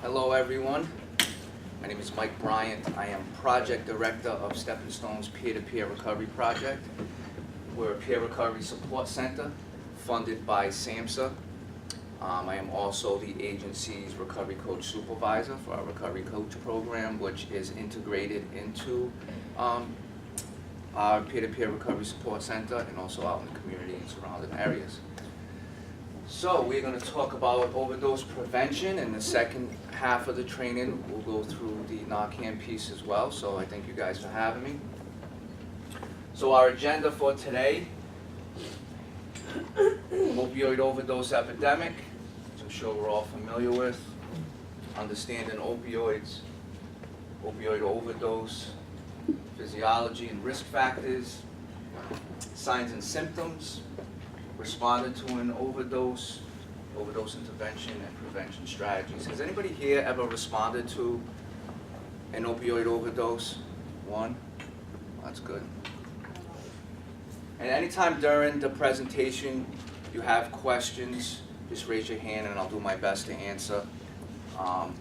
Hello everyone, my name is Mike Bryant. I am Project Director of Stepping Stone's Peer-to-Peer Recovery Project. We're a peer recovery support center funded by SAMHSA. I am also the agency's recovery coach supervisor for our recovery coach program, which is integrated into our peer-to-peer recovery support center and also out in the community and surrounding areas. So we're going to talk about overdose prevention. In the second half of the training, we'll go through the Narcan piece as well. So I thank you guys for having me. So our agenda for today, opioid overdose epidemic, which I'm sure we're all familiar with, understanding opioids, opioid overdose, physiology and risk factors, signs and symptoms, responding to an overdose, overdose intervention and prevention strategies. Has anybody here ever responded to an opioid overdose? One? That's good. And anytime during the presentation you have questions, just raise your hand and I'll do my best to answer. So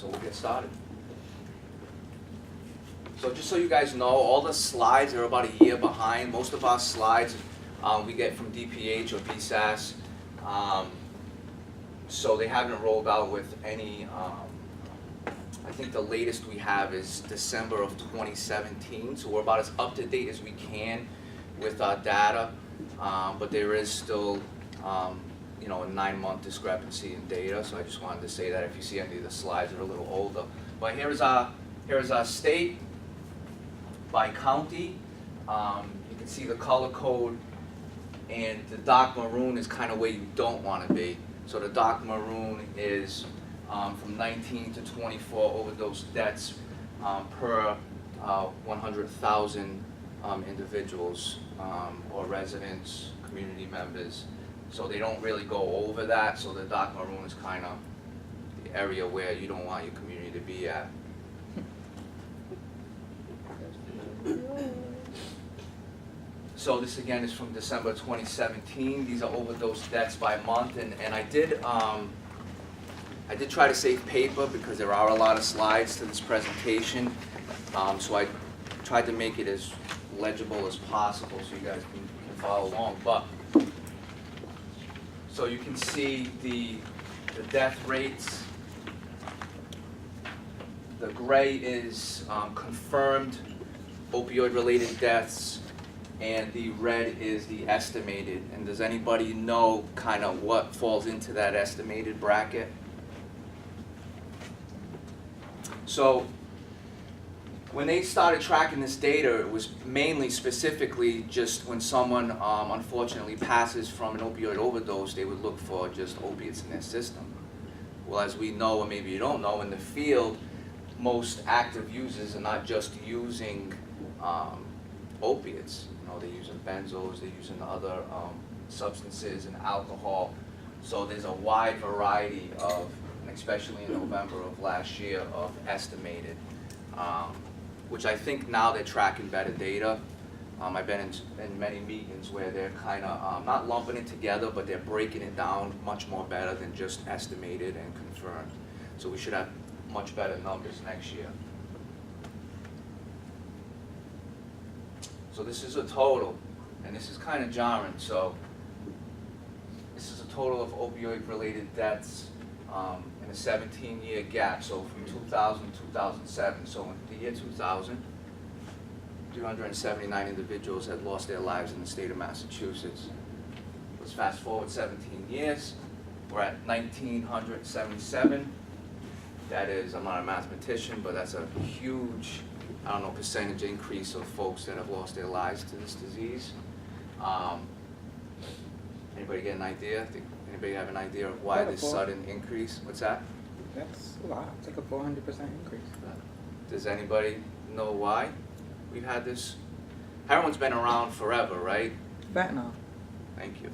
we'll get started. So just so you guys know, all the slides are about a year behind. Most of our slides we get from DPH or BSAS, so they haven't rolled out with any, I think the latest we have is December of 2017, so we're about as up to date as we can with our data, but there is still a 9-month discrepancy in data, so I just wanted to say that if you see any of the slides that are a little older. But here's our state by county. You can see the color code, and the dark maroon is kind of where you don't want to be. So the dark maroon is from 19 to 24 overdose deaths per 100,000 individuals or residents, community members. So they don't really go over that, so the dark maroon is kind of the area where you don't want your community to be at. So this again is from December 2017. These are overdose deaths by month, and I did try to save paper because there are a lot of slides to this presentation. So I tried to make it as legible as possible so you guys can follow along. But so you can see the death rates. The gray is confirmed opioid-related deaths, and the red is the estimated. And does anybody know kind of what falls into that estimated bracket? So when they started tracking this data, it was mainly specifically just when someone unfortunately passes from an opioid overdose, they would look for just opiates in their system. Well, as we know, or maybe you don't know, in the field, most active users are not just using opiates. They're using benzos, they're using other substances and alcohol. So there's a wide variety of, and especially in November of last year, of estimated, which I think now they're tracking better data. I've been in many meetings where they're kind of not lumping it together, but they're breaking it down much more better than just estimated and confirmed. So we should have much better numbers next year. So this is a total, and this is kind of jarring. So this is a total of opioid-related deaths in a 17-year gap. So from 2000 to 2007. So in the year 2000, 379 individuals had lost their lives in the state of Massachusetts. Let's fast forward 17 years. We're at 1,977. That is, I'm not a mathematician, but that's a huge, percentage increase of folks that have lost their lives to this disease. Anybody get an idea? Anybody have an idea of why this sudden increase? What's that? That's a lot. It's like a 400% increase. Does anybody know why we've had this? Heroin's been around forever, right? Fentanyl. Thank you.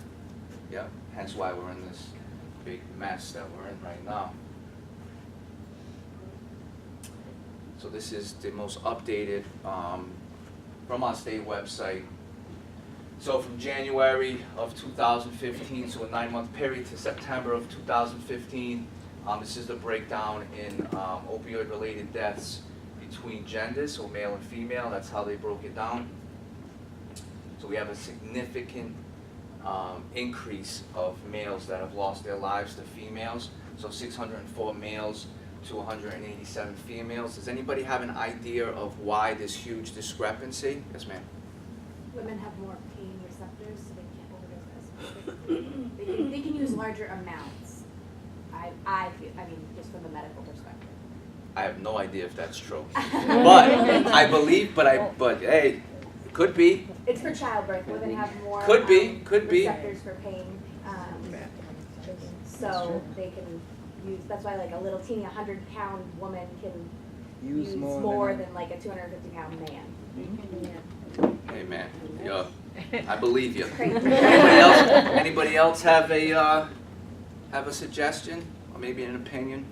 Yeah, hence why we're in this big mess that we're in right now. So this is the most updated from our state website. So from January of 2015, so a 9-month period, to September of 2015, This is the breakdown in opioid-related deaths between genders, so male and female. That's how they broke it down. So we have a significant increase of males that have lost their lives to females. So 604 males to 187 females. Does anybody have an idea of why this huge discrepancy? Yes, ma'am. Women have more pain receptors, so they can't overdose as quickly. They can use larger amounts. I mean, just from the medical perspective. I have no idea if that's true, but I believe. But hey, could be. It's for childbirth. Women have more Could be. receptors for pain, so they can use. That's why like a little teeny 100-pound woman can use more than like a 250-pound man. Hey man, yo, I believe you. Crazy. Anybody else have a suggestion or maybe an opinion?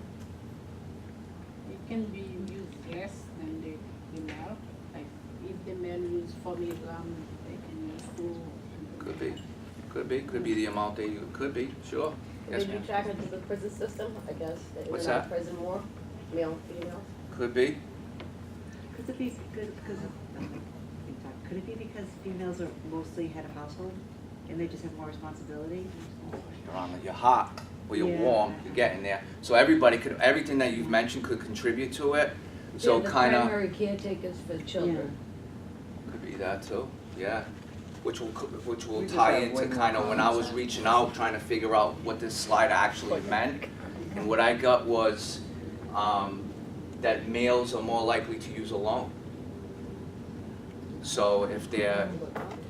It can be used less than the female. Like if the male use 4 milligrams, they can use 2. Could be the amount they use. Could be, sure. Yes, Did you ma'am. track into the prison system, I guess? That What's they're not that? prison more, male, female? Could be. Could it be could it be because females are mostly head of household and they just have more responsibility? You're hot, or you're Yeah. warm. You're getting there. So everything that you've mentioned could contribute to it. So They're the kind of primary caretakers for children. could be that too. Yeah. Which will We just tie have into way more kind of when I was content. reaching out trying to figure out what this slide actually meant, and what I got was that males are more likely to use alone. So if they're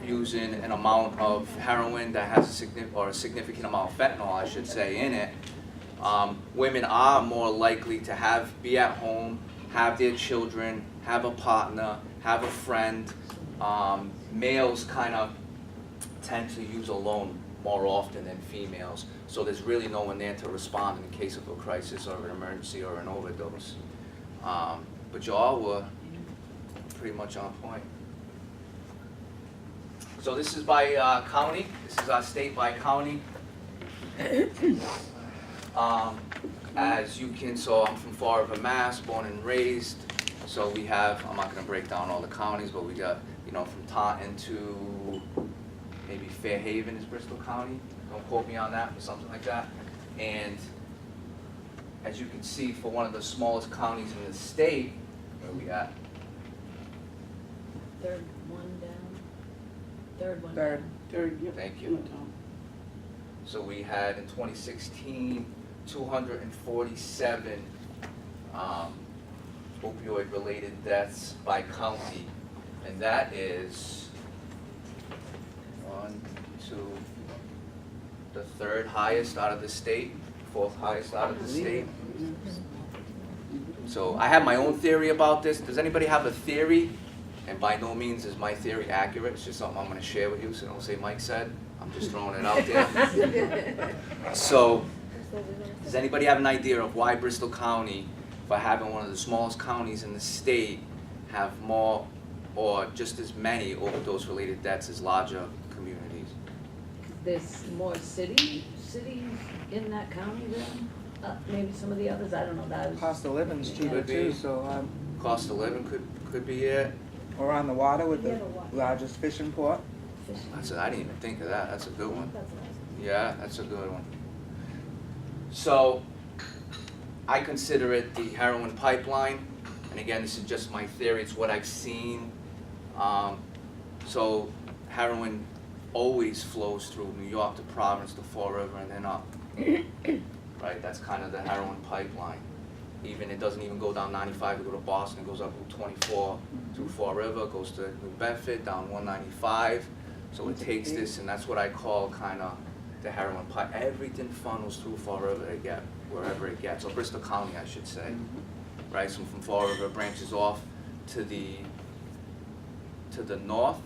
using an amount of heroin that has a significant amount of fentanyl, I should say, in it, women are more likely to be at home, have their children, have a partner, have a friend. Males kind of tend to use alone more often than females, so there's really no one there to respond in case of a crisis or an emergency or an overdose. But y'all were pretty much on point. So this is by county. This is our state by county. As you can, so I'm from Fall River, Mass, born and raised. So we have, I'm not going to break down all the counties, but we got, from Taunton to maybe Fairhaven is Bristol County. Don't quote me on that, but something like that. And as you can see, for one of the smallest counties in the state, where are we at? Third one down. Third one Third. down. Third, yep. Thank you. So we had in 2016, 247 opioid-related deaths by county, and that is the third highest out of the state, fourth highest out of the state. So I have my own theory about this. Does anybody have a theory? And by no means is my theory accurate. It's just something I'm going to share with you, so don't say Mike said. I'm just throwing it out there. So, does anybody have an idea of why Bristol County, for having one of the smallest counties in the state, have more or just as many overdose-related deaths as larger communities? There's more cities in that county than maybe some of the others. I don't know that. Cost of living's cheaper Could be. too, so Cost of living could be it. we're on the water with Yeah, the the water. largest fishing port. I didn't even think of that. That's a good one. That's nice. Yeah, that's a good one. So, I consider it the heroin pipeline, and again, this is just my theory, it's what I've seen. So, heroin always flows through New York to Providence to Fall River and then up. Right, that's kind of the heroin pipeline. Even, it doesn't even go down 95 to go to Boston, it goes up Route 24 through Fall River, goes to New Bedford, down 195. So it takes this, and that's what I call kind of the heroin pipe. Everything funnels through Fall River to get wherever it gets, or Bristol County, I should say. Right, so from Fall River it branches off to the north,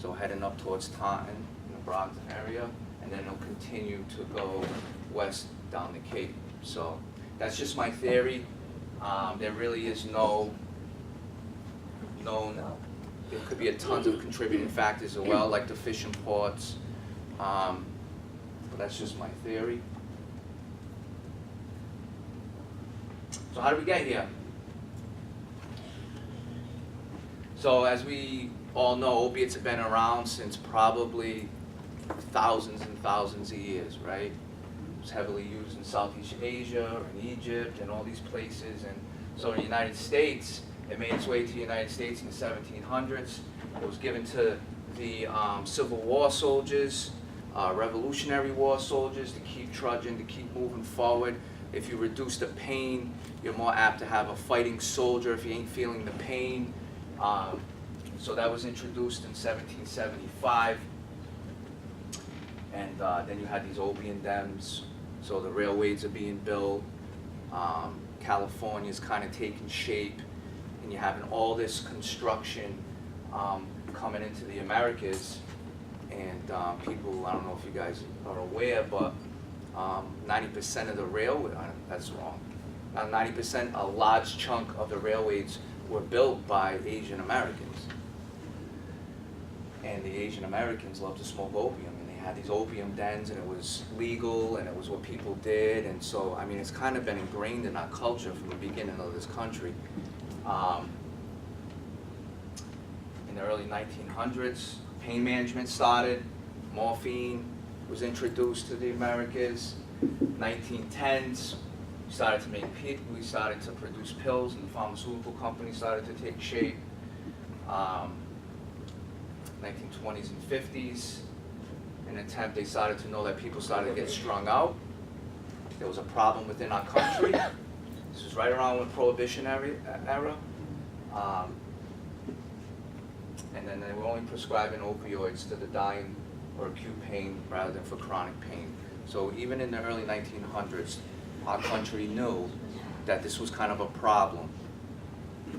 so heading up towards Taunton in the Brockton area, and then it'll continue to go west down the Cape. So that's just my theory. There really is no known. There could be a tons of contributing factors as well, like the fishing ports. But that's just my theory. So how did we get here? So as we all know, opiates have been around since probably thousands and thousands of years, right? It was heavily used in Southeast Asia, in Egypt, and all these places. And so in the United States, it made its way to the United States in the 1700s. It was given to the Civil War soldiers, Revolutionary War soldiers, to keep trudging, to keep moving forward. If you reduce the pain, you're more apt to have a fighting soldier if you ain't feeling the pain. So that was introduced in 1775. And then you had these opium dens. So the railways are being built. California's kind of taking shape. And you're having all this construction coming into the Americas. And people, I don't know if you guys are aware, but 90% of the railway, that's wrong. 90%, a large chunk of the railways were built by Asian Americans. And the Asian Americans loved to smoke opium, and they had these opium dens, and it was legal, and it was what people did. And so, I mean, it's kind of been ingrained in our culture from the beginning of this country. In the early 1900s, pain management started, morphine was introduced to the Americas. 1910s, we started to produce pills, and the pharmaceutical companies started to take shape. 1920s and 50s, in an attempt, they started to know that people started to get strung out. There was a problem within our country. This was right around the Prohibition era. And then they were only prescribing opioids to the dying or acute pain rather than for chronic pain. So even in the early 1900s, our country knew that this was kind of a problem. I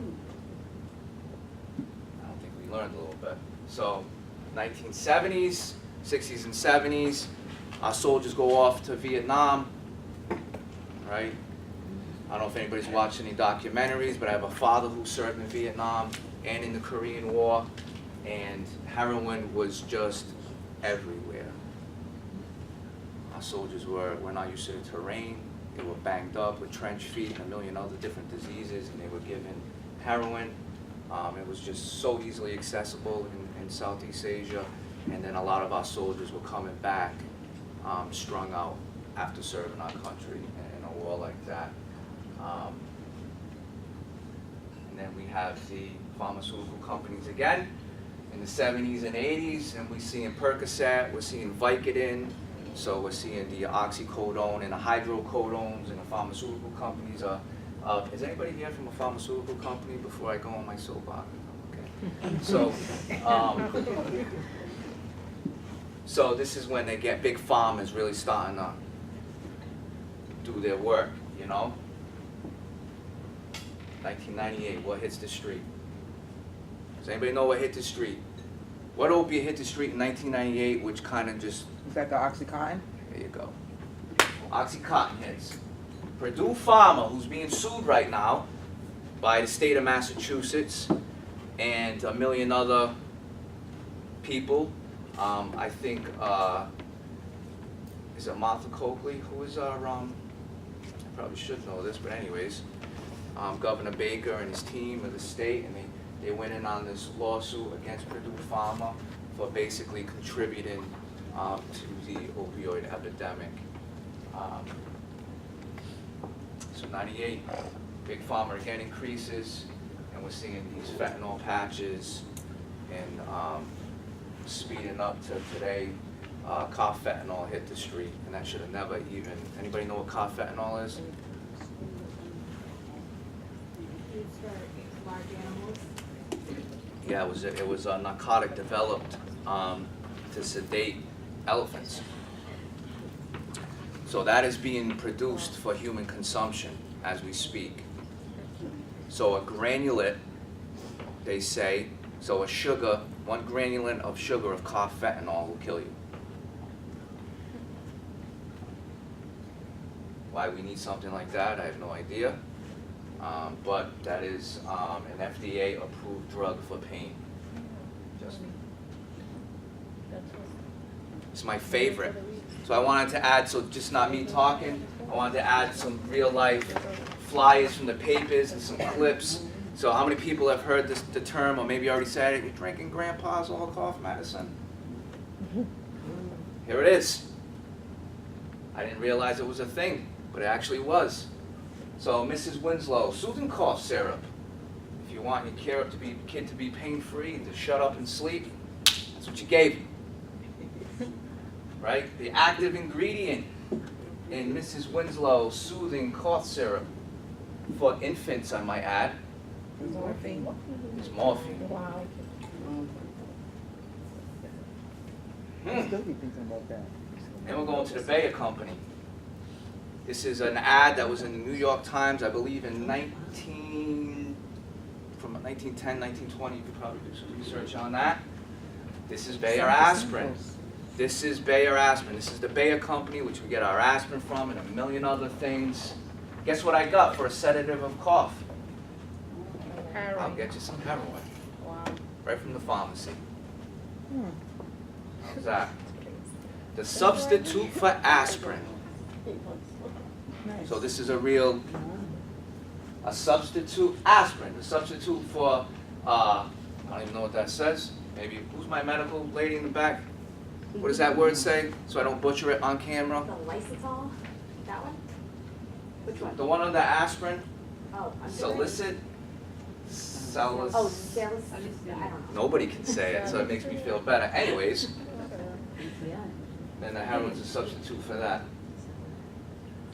don't think we learned a little bit. So 1970s, 60s and 70s, our soldiers go off to Vietnam, right? I don't know if anybody's watched any documentaries, but I have a father who served in Vietnam and in the Korean War, and heroin was just everywhere. Our soldiers were not used to the terrain. They were banged up with trench feet and a million other different diseases, and they were given heroin. It was just so easily accessible in Southeast Asia, and then a lot of our soldiers were coming back strung out after serving our country in a war like that. And then we have the pharmaceutical companies again in the 70s and 80s, and we're seeing Percocet, we're seeing Vicodin, so we're seeing the oxycodone and the hydrocodones, and the pharmaceutical companies are. Is anybody here from a pharmaceutical company before I go on my soapbox? Okay. So this is when they get big pharma is really starting to do their work, you know? 1998, what hits the street? Does anybody know what hit the street? What opiate hit the street in 1998, which kind of just... Is that the Oxycontin? There you go. Oxycontin hits. Purdue Pharma, who's being sued right now by the state of Massachusetts and a million other people. I think, is it Martha Coakley, who is our, I probably should know this, but anyways, Governor Baker and his team of the state, and they went in on this lawsuit against Purdue Pharma for basically contributing to the opioid epidemic. So 98, big pharma again increases, and we're seeing these fentanyl patches and speeding up to today. Carfentanil hit the street, and that should have never even. Anybody know what carfentanil is? Used for large animals. Yeah, it was a narcotic developed to sedate elephants. So that is being produced for human consumption as we speak. So a granulate, they say, so a sugar, 1 granulate of sugar of carfentanil will kill you. Why we need something like that, I have no idea. But that is an FDA-approved drug for pain. Just it's my favorite. So I wanted to add, so just not me talking, I wanted to add some real-life flyers from the papers and some clips. So how many people have heard the term, or maybe already said it, you're drinking Grandpa's all cough medicine? Here it is. I didn't realize it was a thing, but it actually was. So Mrs. Winslow, soothing cough syrup. If you want your kid to be pain-free and to shut up and sleep, that's what you gave him. Right? The active ingredient in Mrs. Winslow soothing cough syrup for infants, I might add, Morphine. is morphine. Wow. I'll still be thinking about that. Then we're going to the Bayer Company. This is an ad that was in the New York Times, I believe in 1910, 1920. You could probably do some research on that. This is Bayer aspirin. This is Bayer aspirin. This is the Bayer Company, which we get our aspirin from, and a million other things. Guess what I got for a sedative of cough? I'll get you some heroin. Wow. Right from the pharmacy. Hmm. How's that? The substitute for aspirin. Nice. So this is a substitute aspirin, a substitute for, I don't even know what that says. Maybe, who's my medical lady in the back? What does that word say? So I don't butcher it on camera. The lysosol, that one? Which one? The one under aspirin, Oh, I'm salicylate, Oh, salicylic, I don't know. Nobody can say it, so it makes me feel better. Anyways, Yeah. then the heroin's a substitute for that.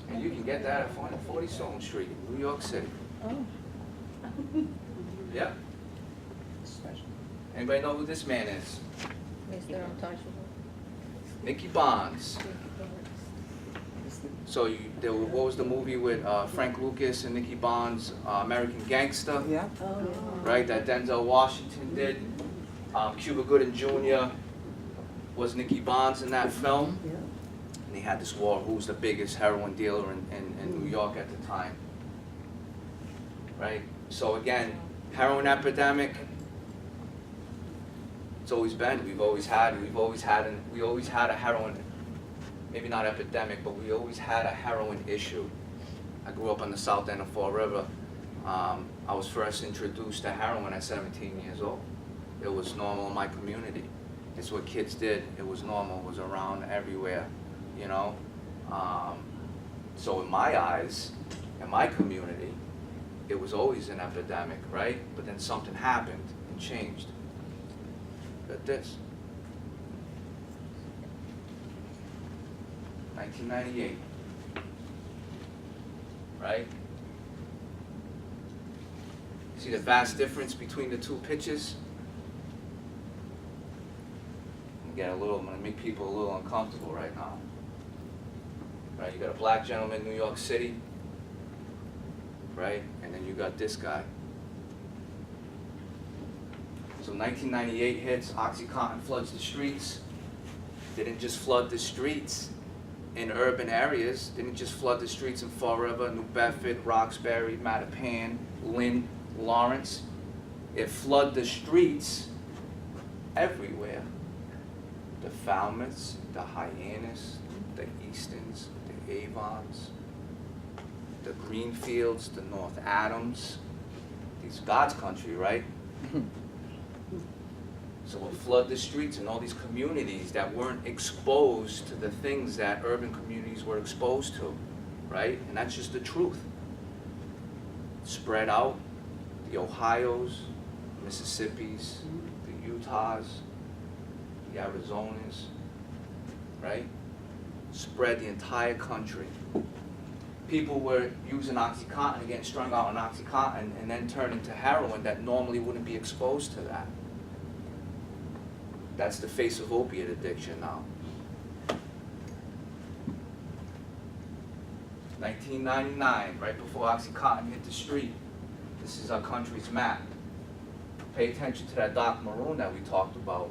And you can get that at 440 Stone Street, New York City. Oh, Yeah. special. Anybody know who this man is? Mr. Untouchable. Nicky Bonds. So what was the movie with Frank Lucas and Nicky Bonds, American Gangster, Yeah? right? That Denzel Washington did. Cuba Gooding Jr. was Nicky Bonds in that film. And they had this war, who was the biggest heroin dealer in New York at the time, right? So again, heroin epidemic. It's always been. We always had a heroin. Maybe not epidemic, but we always had a heroin issue. I grew up on the south end of Fall River. I was first introduced to heroin at 17 years old. It was normal in my community. It's what kids did. It was normal. It was around everywhere, you know. So in my eyes, in my community, it was always an epidemic, right? But then something happened and changed. Look at this. 1998, right? See the vast difference between the two pictures? I'm gonna make people a little uncomfortable right now. Right, you got a black gentleman in New York City, right? And then you got this guy. So 1998 hits, OxyContin floods the streets. Didn't just flood the streets in urban areas, didn't just flood the streets in Fall River, New Bedford, Roxbury, Mattapan, Lynn, Lawrence. It flooded the streets everywhere. The Falmouths, the Hyannis, the Eastons, the Avons, the Greenfields, the North Adams. These God's country, right? So we'll flood the streets in all these communities that weren't exposed to the things that urban communities were exposed to, right? And that's just the truth. Spread out, the Ohios, Mississippis, the Utahs, the Arizonas, right? Spread the entire country. People were using OxyContin, getting strung out on OxyContin, and then turning to heroin that normally wouldn't be exposed to that. That's the face of opiate addiction now. 1999, right before OxyContin hit the street. This is our country's map. Pay attention to that dark maroon that we talked about.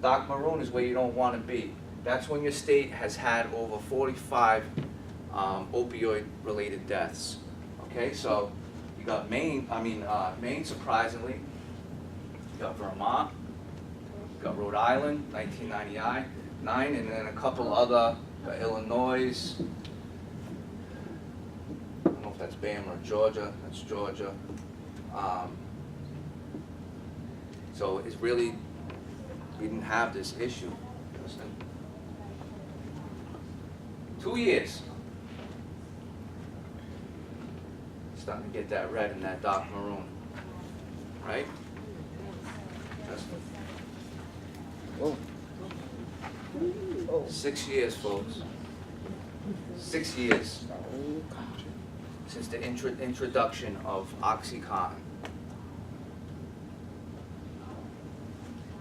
Dark maroon is where you don't want to be. That's when your state has had over 45 opioid-related deaths. Okay, so you got Maine surprisingly. You got Vermont. You got Rhode Island, 1999, and then a couple other, Illinois. I don't know if that's Alabama or Georgia, that's Georgia. So it's really, we didn't have this issue. Listen. 2 years. Starting to get that red and that dark maroon, right? Oh. Oh. 6 years, folks. 6 years Oh, country. since the introduction of OxyContin.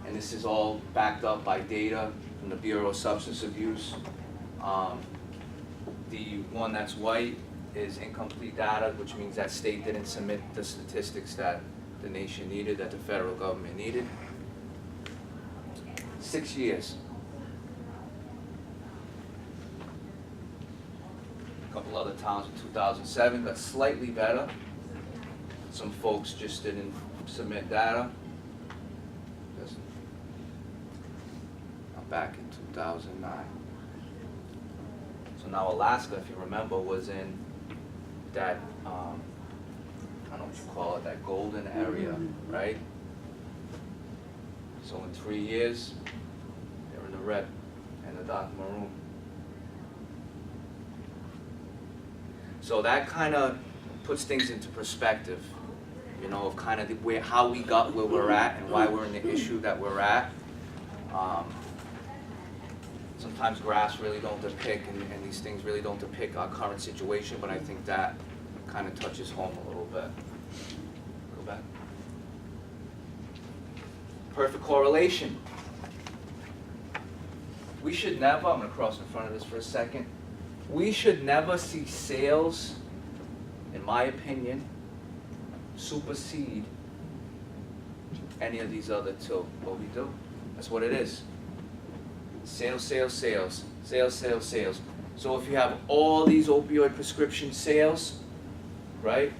And this is all backed up by data from the Bureau of Substance Abuse. The one that's white is incomplete data, which means that state didn't submit the statistics that the nation needed, that the federal government needed. 6 years. A couple other towns in 2007 got slightly better. Some folks just didn't submit data. Back in 2009. So now Alaska, if you remember, was in that, I don't know what you call it, that golden area, right? So in 3 years, they're in the red and the dark maroon. So that kind of puts things into perspective, you know, of kind of how we got where we're at and why we're in the issue that we're at. Sometimes graphs really don't depict, and these things really don't depict our current situation, but I think that kind of touches home a little bit. Go back. Perfect correlation. We should never, I'm going to cross in front of this for a second, we should never see sales, in my opinion, supersede any of these other two. But we do. That's what it is. Sales, sales, sales, sales, sales, sales. So if you have all these opioid prescription sales, right,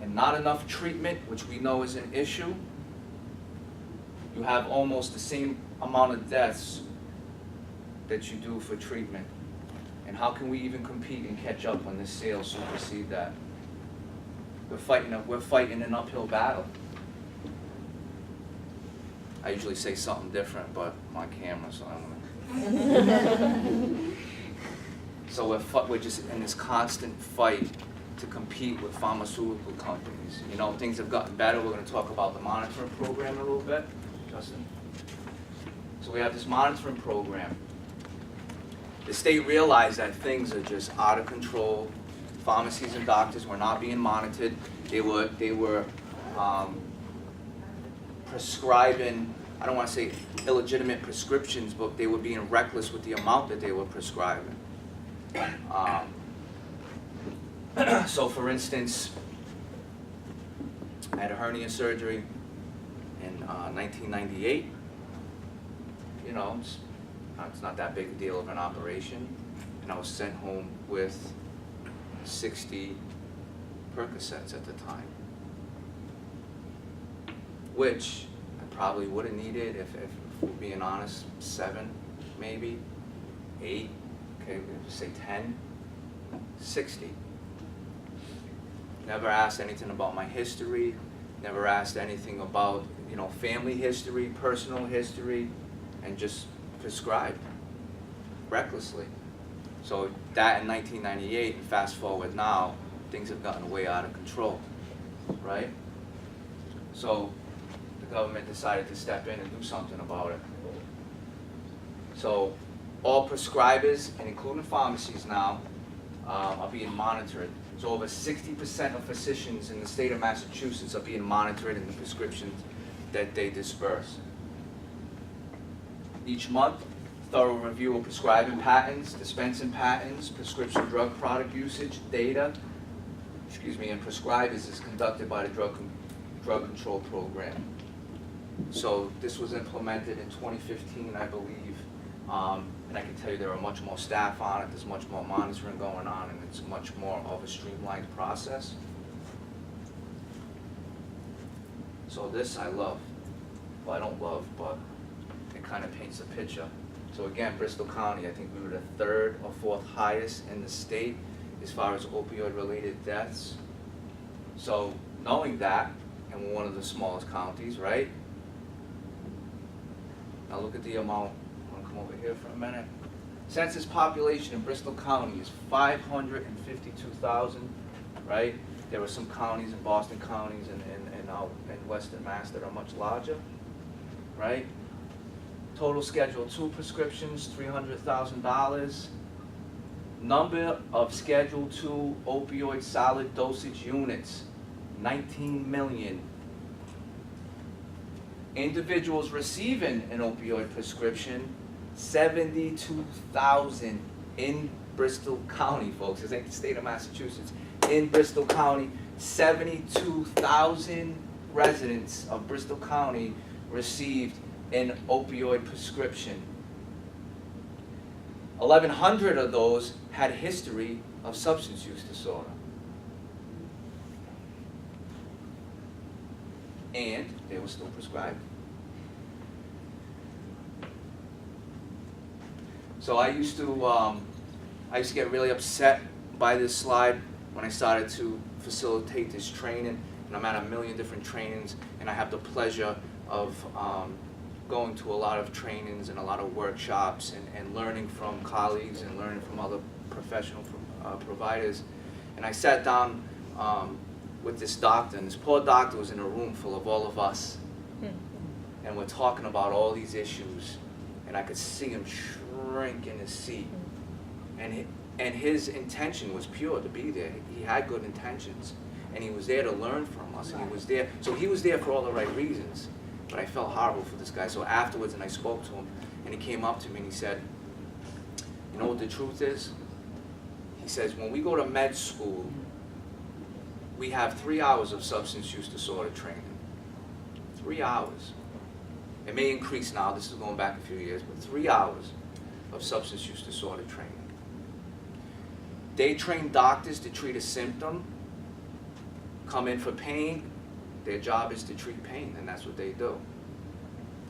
and not enough treatment, which we know is an issue, you have almost the same amount of deaths that you do for treatment. And how can we even compete and catch up when the sales supersede that? We're fighting an uphill battle. I usually say something different, but I'm on camera, so I'm gonna. So we're just in this constant fight to compete with pharmaceutical companies. You know, things have gotten better. We're going to talk about the monitoring program in a little bit, Justin. So we have this monitoring program. The state realized that things are just out of control. Pharmacies and doctors were not being monitored. They were prescribing, I don't want to say illegitimate prescriptions, but they were being reckless with the amount that they were prescribing. So for instance, I had a hernia surgery in 1998. You know, it's not that big a deal of an operation. And I was sent home with 60 Percocets at the time, which I probably would have needed, if we're being honest, 7, maybe, 8, okay, we'll say 10, 60. Never asked anything about my history, never asked anything about, you know, family history, personal history, and just prescribed recklessly. So that in 1998, and fast forward now, things have gotten way out of control, right? So the government decided to step in and do something about it. So all prescribers, and including pharmacies now, are being monitored. So over 60% of physicians in the state of Massachusetts are being monitored in the prescriptions that they disperse. Each month, thorough review of prescribing patterns, dispensing patterns, prescription drug product usage, data, and prescribers is conducted by the Drug Control Program. So this was implemented in 2015, I believe, and I can tell you there are much more staff on it, there's much more monitoring going on, and it's much more of a streamlined process. So this I love. Well, I don't love, but it kind of paints a picture. So again, Bristol County, I think we were the 3rd or 4th highest in the state as far as opioid-related deaths. So knowing that, and we're one of the smallest counties, right? Now look at the amount. I want to come over here for a minute. Census population in Bristol County is 552,000, right? There are some counties in Boston counties and out in Western Mass that are much larger, right? Total Schedule II prescriptions, $300,000. Number of Schedule II opioid solid dosage units, 19 million. Individuals receiving an opioid prescription, 72,000 in Bristol County, folks. This ain't the state of Massachusetts. In Bristol County, 72,000 residents of Bristol County received an opioid prescription. 1,100 of those had a history of substance use disorder. And they were still prescribed. So I used to get really upset by this slide when I started to facilitate this training, and I'm at a million different trainings, and I have the pleasure of going to a lot of trainings and a lot of workshops and learning from colleagues and learning from other professional providers. And I sat down with this doctor, and this poor doctor was in a room full of all of us, and we're talking about all these issues, and I could see him shrink in his seat, and his intention was pure to be there. He had good intentions, and he was there to learn from us, and he was there, so he was there for all the right reasons, but I felt horrible for this guy. So afterwards, and I spoke to him, and he came up to me and he said, you know what the truth is? He says, when we go to med school, we have 3 hours of substance use disorder training. 3 hours. It may increase now, this is going back a few years, but 3 hours of substance use disorder training. They train doctors to treat a symptom, come in for pain, their job is to treat pain, and that's what they do.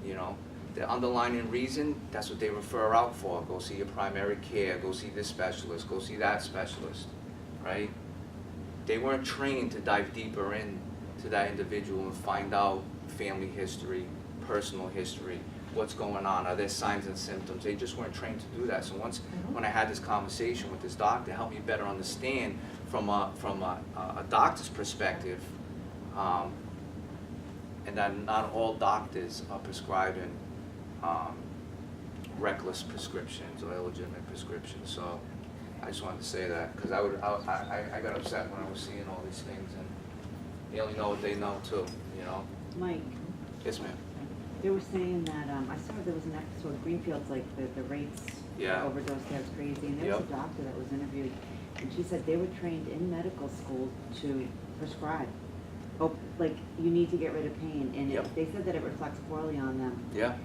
You know, the underlying reason, that's what they refer out for. Go see your primary care, go see this specialist, go see that specialist, right? They weren't trained to dive deeper into that individual and find out family history, personal history, what's going on, are there signs and symptoms. They just weren't trained to do that. So when I had this conversation with this doctor, it helped me better understand from a doctor's perspective, and that not all doctors are prescribing reckless prescriptions or illegitimate prescriptions. So I just wanted to say that, because I got upset when I was seeing all these things, and they only know what they know too, you know? Mike, Yes, ma'am. they were saying that, I saw there was an episode, Greenfield's like the rates Yeah. for overdose there was crazy, and there was a doctor that was interviewed, and she said they were trained in medical school to prescribe. Oh, like, you need to get rid of pain, and Yep. they said that it reflects poorly on them Yeah.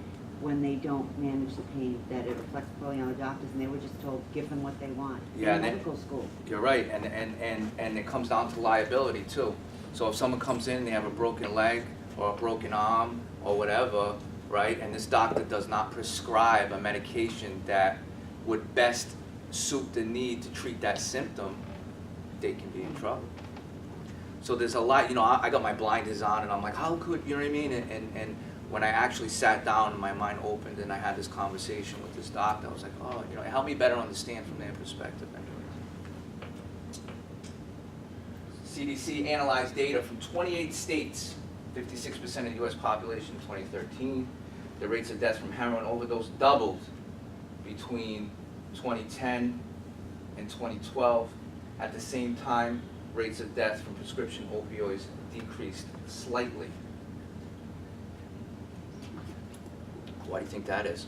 when they don't manage the pain, that it reflects poorly on the doctors, and they were just told, give them what they want. Yeah, In and medical school. You're right, and it comes down to liability too. So if someone comes in, they have a broken leg or a broken arm or whatever, right, and this doctor does not prescribe a medication that would best suit the need to treat that symptom, they can be in trouble. So there's a lot, you know, I got my blinders on and I'm like, how could, you know what I mean? And when I actually sat down and my mind opened and I had this conversation with this doctor, I was like, oh, you know, it helped me better understand from their perspective anyways. CDC analyzed data from 28 states, 56% of the US population in 2013. The rates of death from heroin overdose doubled between 2010 and 2012. At the same time, rates of death from prescription opioids decreased slightly. Why do you think that is?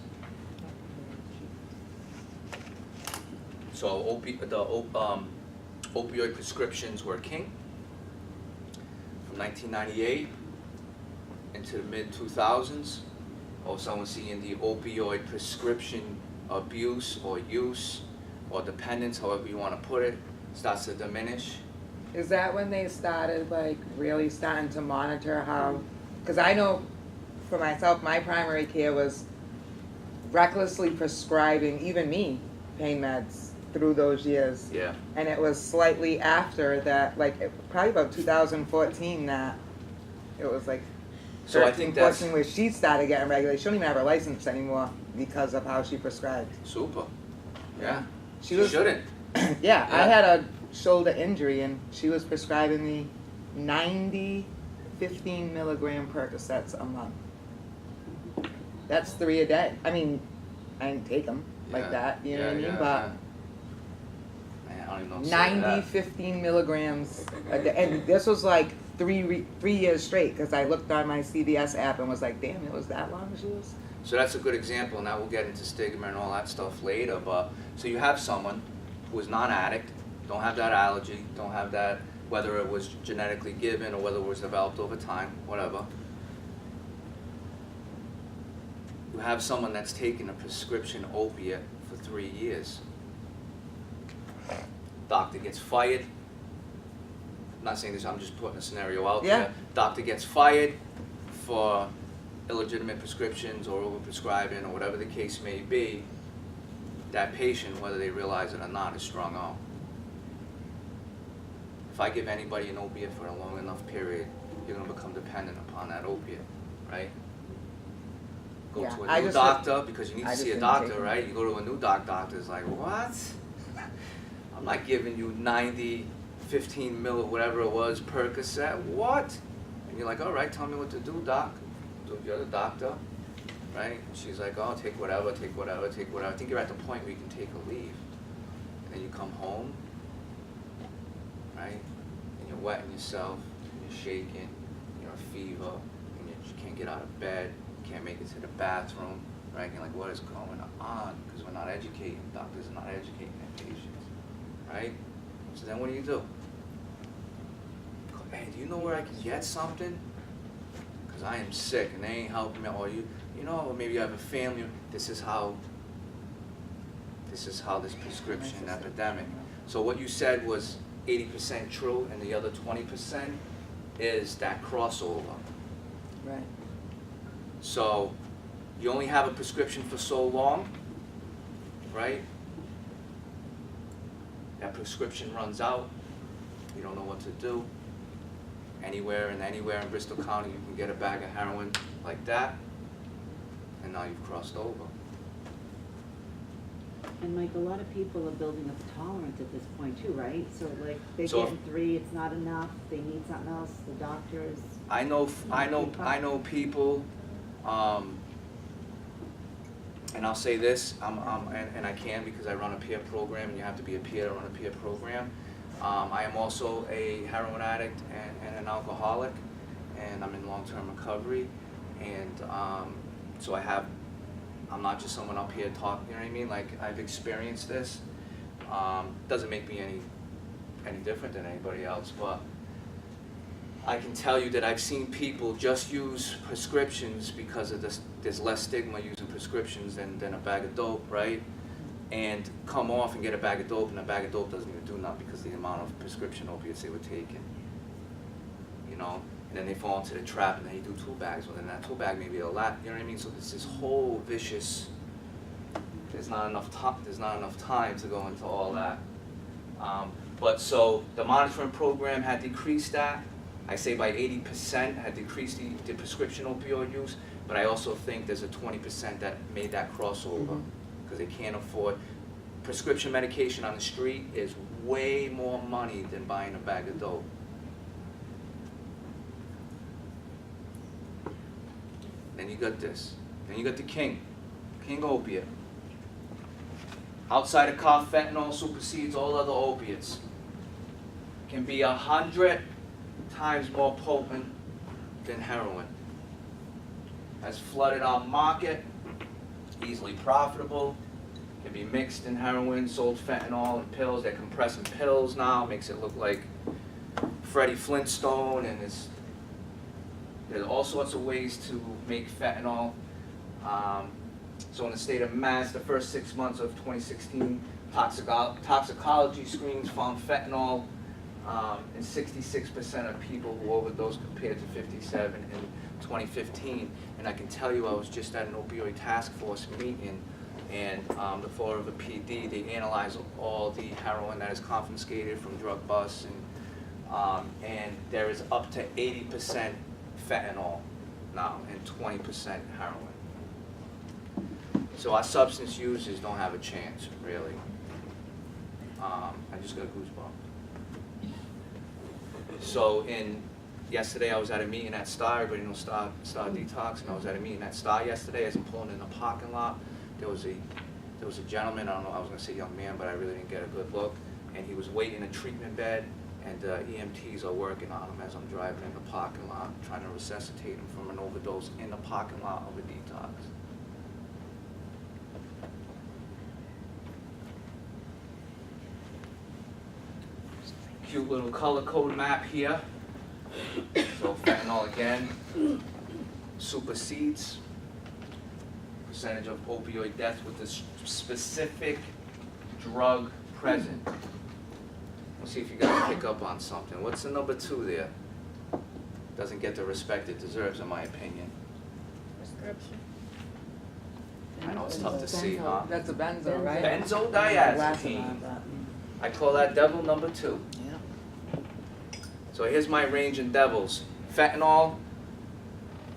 So opioid prescriptions were king from 1998 into the mid-2000s. Also, we're seeing the opioid prescription abuse or use or dependence, however you want to put it, starts to diminish. Is that when they started, like, really starting to monitor how, because I know for myself, my primary care was recklessly prescribing, even me, pain meds through those years. Yeah. And it was slightly after that, like, probably about 2014 that it was like So I 13, think that's 14 where she started getting regulated. She don't even have her license anymore because of how she prescribed. super. Yeah. She was, shouldn't. yeah, I Yeah. had a shoulder injury and she was prescribing me 90 15 milligram Percocets a month. That's 3 a day. I mean, I didn't take them like Yeah. that, you know what I mean? Yeah, But yeah. Man, I don't even know what to say to 90, that. 15 milligrams a day. And this was like 3 years straight because I looked on my CVS app and was like, damn, it was that long she was? So that's a good example, and now we'll get into stigma and all that stuff later, but, so you have someone who is non-addict, don't have that allergy, don't have that, whether it was genetically given or whether it was developed over time, whatever. You have someone that's taken a prescription opiate for 3 years. Doctor gets fired. I'm not saying this, I'm just putting a scenario out Yeah. there. Doctor gets fired for illegitimate prescriptions or overprescribing or whatever the case may be. That patient, whether they realize it or not, is strung out. If I give anybody an opiate for a long enough period, you're going to become dependent upon that opiate, right? Go Yeah, to I a new just doctor because you need I to just see a didn't take doctor, them. right? You go to a new doctor's like, what? I'm not giving you 90, 15 mil, whatever it was, Percocet. What? And you're like, all right, tell me what to do, doc. You're the doctor, right? And she's like, oh, take whatever, take whatever, take whatever. I think you're at the point where you can take a leave. And then you come home, right? And you're wetting yourself, and you're shaking, you have a fever, and you can't get out of bed, you can't make it to the bathroom, right? And you're like, what is going on? Because we're not educating, doctors are not educating their patients, right? So then what do you do? Hey, do you know where I can get something? Because I am sick and they ain't helping me. Or you know, or maybe you have a family. This is how this prescription epidemic. So what you said was 80% true, and the other 20% is that crossover. Right. So you only have a prescription for so long, right? That prescription runs out. You don't know what to do. Anywhere in Bristol County, you can get a bag of heroin like that, and now you've crossed over. And like a lot of people are building up a tolerance at this point too, right? So like they're So- getting 3, it's not enough, they need something else, the doctors. I know people, and I'll say this, and I can because I run a peer program, and you have to be a peer to run a peer program. I am also a heroin addict and an alcoholic, and I'm in long-term recovery, and so I'm not just someone up here talking, you know what I mean? Like, I've experienced this. Doesn't make me any different than anybody else, but I can tell you that I've seen people just use prescriptions because of this. There's less stigma using prescriptions than a bag of dope, right? And come off and get a bag of dope, and a bag of dope doesn't even do nothing because of the amount of prescription opiates they were taking. You know? And then they fall into the trap, and then you do 2 bags. Well, then that 2 bag may be a lot, you know what I mean? So there's this whole vicious, there's not enough time to go into all that. But so the monitoring program had decreased that. I say by 80% had decreased the prescription opioid use, but I also think there's a 20% that made that crossover because they can't afford. Prescription medication on the street is way more money than buying a bag of dope. Then you got this. Then you got the king opiate. Outside of cough, fentanyl supersedes all other opiates. Can be 100 times more potent than heroin. Has flooded our market, easily profitable, can be mixed in heroin, sold fentanyl and pills. They're compressing pills now, makes it look like Freddie Flintstone, and there's all sorts of ways to make fentanyl. So in the state of Mass, the first 6 months of 2016, toxicology screens found fentanyl in 66% of people who overdosed compared to 57 in 2015. And I can tell you, I was just at an opioid task force meeting And the Florida PD, they analyze all the heroin that is confiscated from drug busts, and there is up to 80% fentanyl now and 20% heroin. So our substance users don't have a chance, really. I just got a goosebump. So yesterday I was at a meeting at Star, everybody knows Star Detox, and I was at a meeting at Star yesterday. As I'm pulling in the parking lot, there was a gentleman, I don't know, I was gonna say young man, but I really didn't get a good look, and he was waiting in a treatment bed, and EMTs are working on him as I'm driving in the parking lot, trying to resuscitate him from an overdose in the parking lot of a detox. Cute little color code map here. So fentanyl again supersedes percentage of opioid deaths with this specific drug present. Let's see if you guys pick up on something. What's the number 2 there? Doesn't get the respect it deserves, in my opinion. Prescription. I know it's tough to see, huh? That's a benzo, right? Benzodiazepine. I call that devil number 2. Yeah. So here's my range in devils. Fentanyl,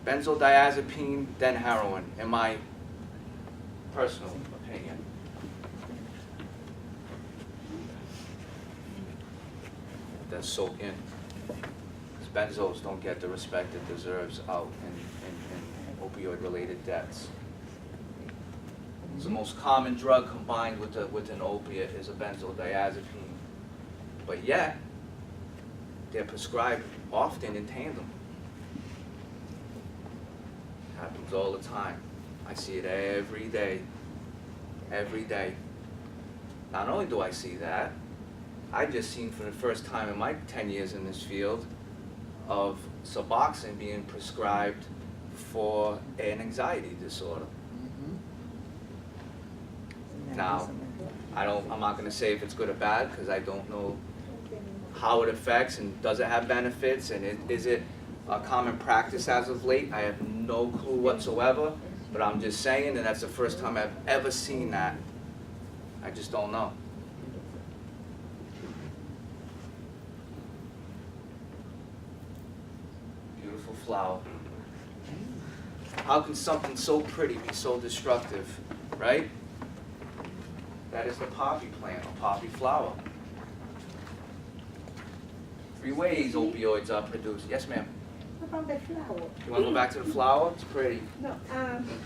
benzodiazepine, then heroin, in my personal opinion. That soak in. Because benzos don't get the respect it deserves out in opioid-related deaths. It's the most common drug combined with an opiate is a benzodiazepine. But yet, they're prescribed often in tandem. Happens all the time. I see it every day. Every day. Not only do I see that, I just seen for the first time in my 10 years in this field of Suboxone being prescribed for an anxiety disorder. Now, I'm not going to say if it's good or bad because I don't know how it affects and does it have benefits and is it a common practice as of late. I have no clue whatsoever, but I'm just saying that that's the first time I've ever seen that. I just don't know. Beautiful flower. How can something so pretty be so destructive, right? That is the poppy plant, or poppy flower. 3 ways opioids are produced. Yes, ma'am. About the flower. You want to go back to the flower? It's pretty. No,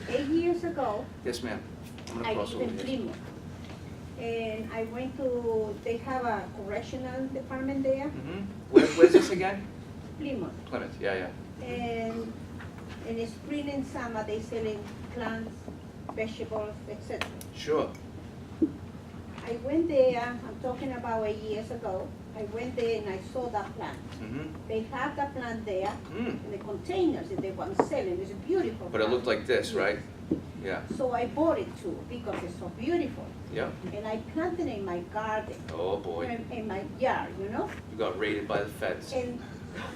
8 years ago, Yes, ma'am. I'm going to I cross lived over in here. Plymouth. And I went to, they have a correctional department there, Where's this again? Plymouth. Plymouth, yeah. And in the spring and summer, they selling plants, vegetables, etc. Sure. I went there, I'm talking about 8 years ago. I went there and I saw that plant. They have that plant there in the containers that they were selling. It's a beautiful But it plant. looked like this, right? Yeah. So I bought it too because it's so beautiful. Yep. And I planted it in my garden, Oh, boy. in my yard, you know? You got raided by the feds. And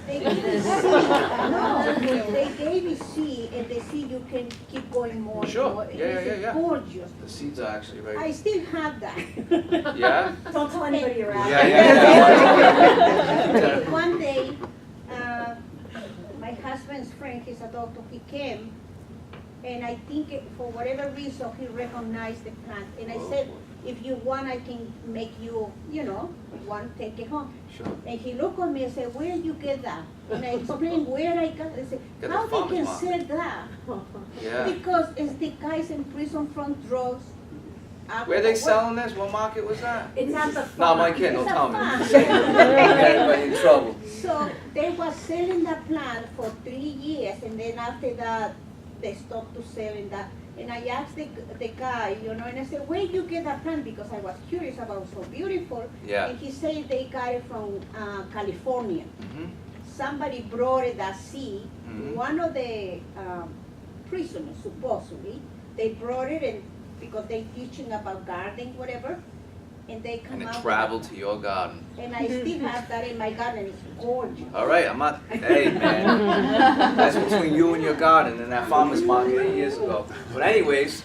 they gave me seed. No, they gave me seed, and the seed you can keep going more and Sure. more. And Yeah. it's gorgeous. The seeds are actually I right. still have that. Yeah? Don't tell anybody around. Yeah. And one day, my husband's friend, he's a doctor, he came, and I think for whatever reason, he recognized the plant. And I Oh, said, boy. if you want, I can make you, take it home. Sure. And he looked at me and said, where did you get that? And I explained where I got it. I said, Get the how they farmer's can market. sell that? Yeah. Because it's the guys in prison from drugs. Where they selling this? What market was that? It's at the No, farm. my kid, don't It's a tell me. farm. Get everybody in trouble. So they were selling the plant for 3 years, and then after that, they stopped to selling that. And I asked the guy, and I said, where you get that plant? Because I was curious about so beautiful. Yeah. And he said they got it from California. Somebody brought it that seed. One of the prisoners, supposedly, they brought it in because they teaching about gardening, whatever. And they come And out it with traveled to your garden. And I still have that in my garden. It's gorgeous. All right, I'm not, hey, man. That's between you and your garden and that farmer's market 8 years ago. But anyways,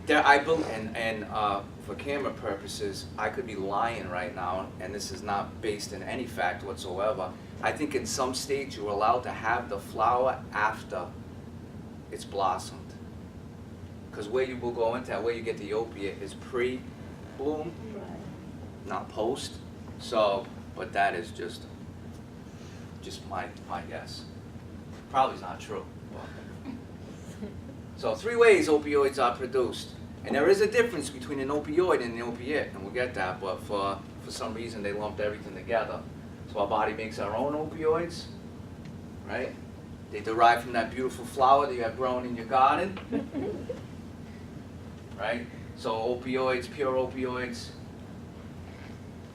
For camera purposes, I could be lying right now, and this is not based in any fact whatsoever. I think in some states you're allowed to have the flower after it's blossomed. Because where you will go into, where you get the opiate is pre-bloom, not post. So, but that is just my guess. Probably not true. So 3 ways opioids are produced. And there is a difference between an opioid and an opiate, and we'll get that, but for some reason they lumped everything together. So our body makes our own opioids, right? They derive from that beautiful flower that you have grown in your garden, right? So opioids, pure opioids,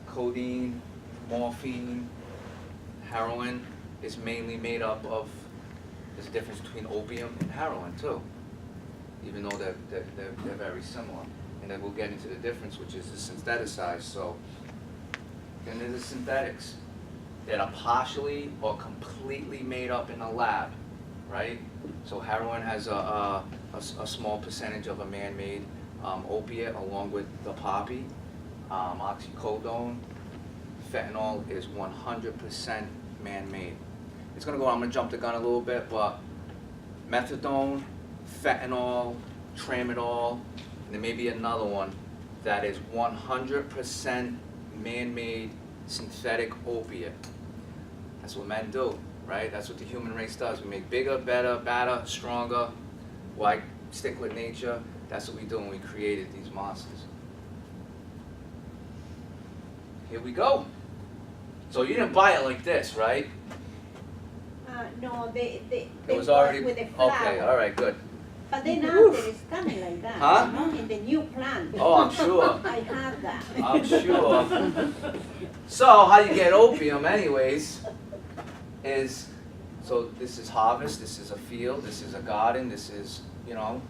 codeine, morphine, heroin is mainly made up of, there's a difference between opium and heroin too, even though they're very similar. And then we'll get into the difference, which is the syntheticized. So then there's the synthetics that are partially or completely made up in a lab, right? So heroin has a small percentage of a man-made opiate along with the poppy. Oxycodone, fentanyl is 100% man-made. It's gonna go, I'm gonna jump the gun a little bit, but methadone, fentanyl, tramadol, and there may be another one that is 100% man-made synthetic opiate. That's what men do, right? That's what the human race does. We make bigger, better, badder, stronger. Why stick with nature? That's what we do when we created these monsters. Here we go. So you didn't buy it like this, right? No, they It was bought already, with the flower. okay, all right, good. But then after it's coming like that, Huh? you know, in the new plant. Oh, I'm sure. I have that. I'm sure. So how you get opium anyways is, so this is harvest, this is a field, this is a garden, this is, you know,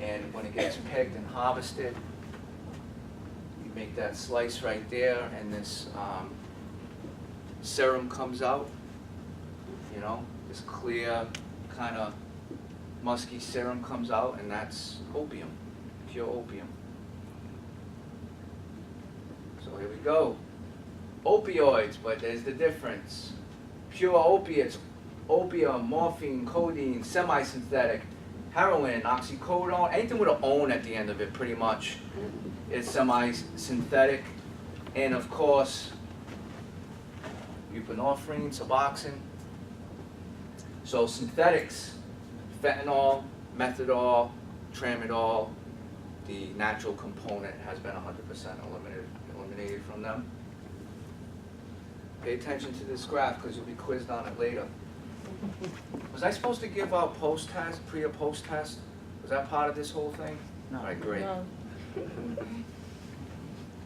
and when it gets picked and harvested, you make that slice right there, and this serum comes out, you know, this clear kind of musky serum comes out, and that's opium, pure opium. So here we go. Opioids, but there's the difference. Pure opiates, opium, morphine, codeine, semi-synthetic, heroin, oxycodone, anything with an "on" at the end of it pretty much is semi-synthetic. And of course, buprenorphine, Suboxone. So synthetics, fentanyl, methadol, tramadol, the natural component has been 100% eliminated from them. Pay attention to this graph because you'll be quizzed on it later. Was I supposed to give out post-test, pre or post-test? Was that part of this whole thing? No. All right, great. No.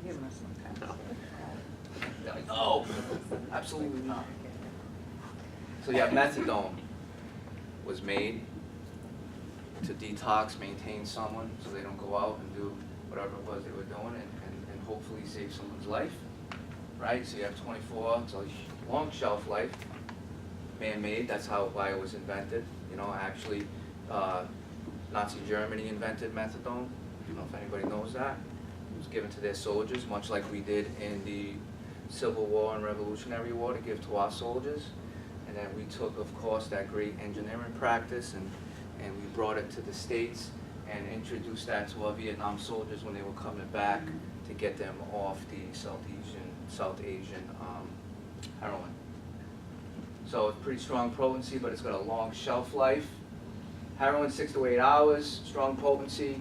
Give us some time. No, absolutely not. So yeah, methadone was made to detox, maintain someone so they don't go out and do whatever it was they were doing and hopefully save someone's life, right? So you have 24, it's a long shelf life, man-made, that's why it was invented. You know, actually, Nazi Germany invented methadone. I don't know if anybody knows that. It was given to their soldiers, much like we did in the Civil War and Revolutionary War to give to our soldiers. And then we took, of course, that great engineering practice and we brought it to the States and introduced that to our Vietnam soldiers when they were coming back to get them off the South Asian heroin. So it's pretty strong potency, but it's got a long shelf life. Heroin, 6 to 8 hours, strong potency.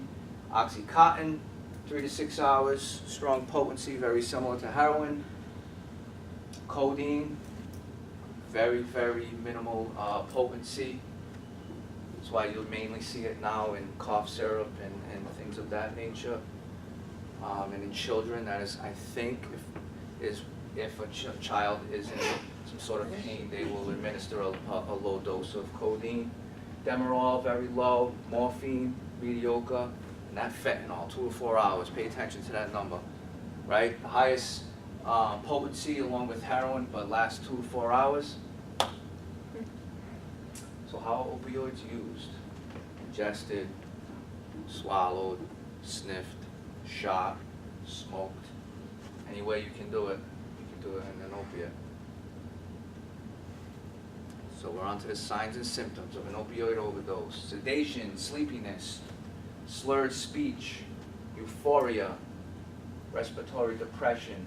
Oxycontin, 3 to 6 hours, strong potency, very similar to heroin. Codeine, very, very minimal potency. That's why you'll mainly see it now in cough syrup and things of that nature. And in children, that is, I think, if a child is in some sort of pain, they will administer a low dose of codeine. Demerol, very low. Morphine, mediocre. And that fentanyl, 2 to 4 hours. Pay attention to that number, right? The highest potency along with heroin, but lasts 2 to 4 hours. So how are opioids used? Ingested, swallowed, sniffed, shot, smoked. Any way you can do it, you can do it in an opiate. So we're on to the signs and symptoms of an opioid overdose. Sedation, sleepiness, slurred speech, euphoria, respiratory depression,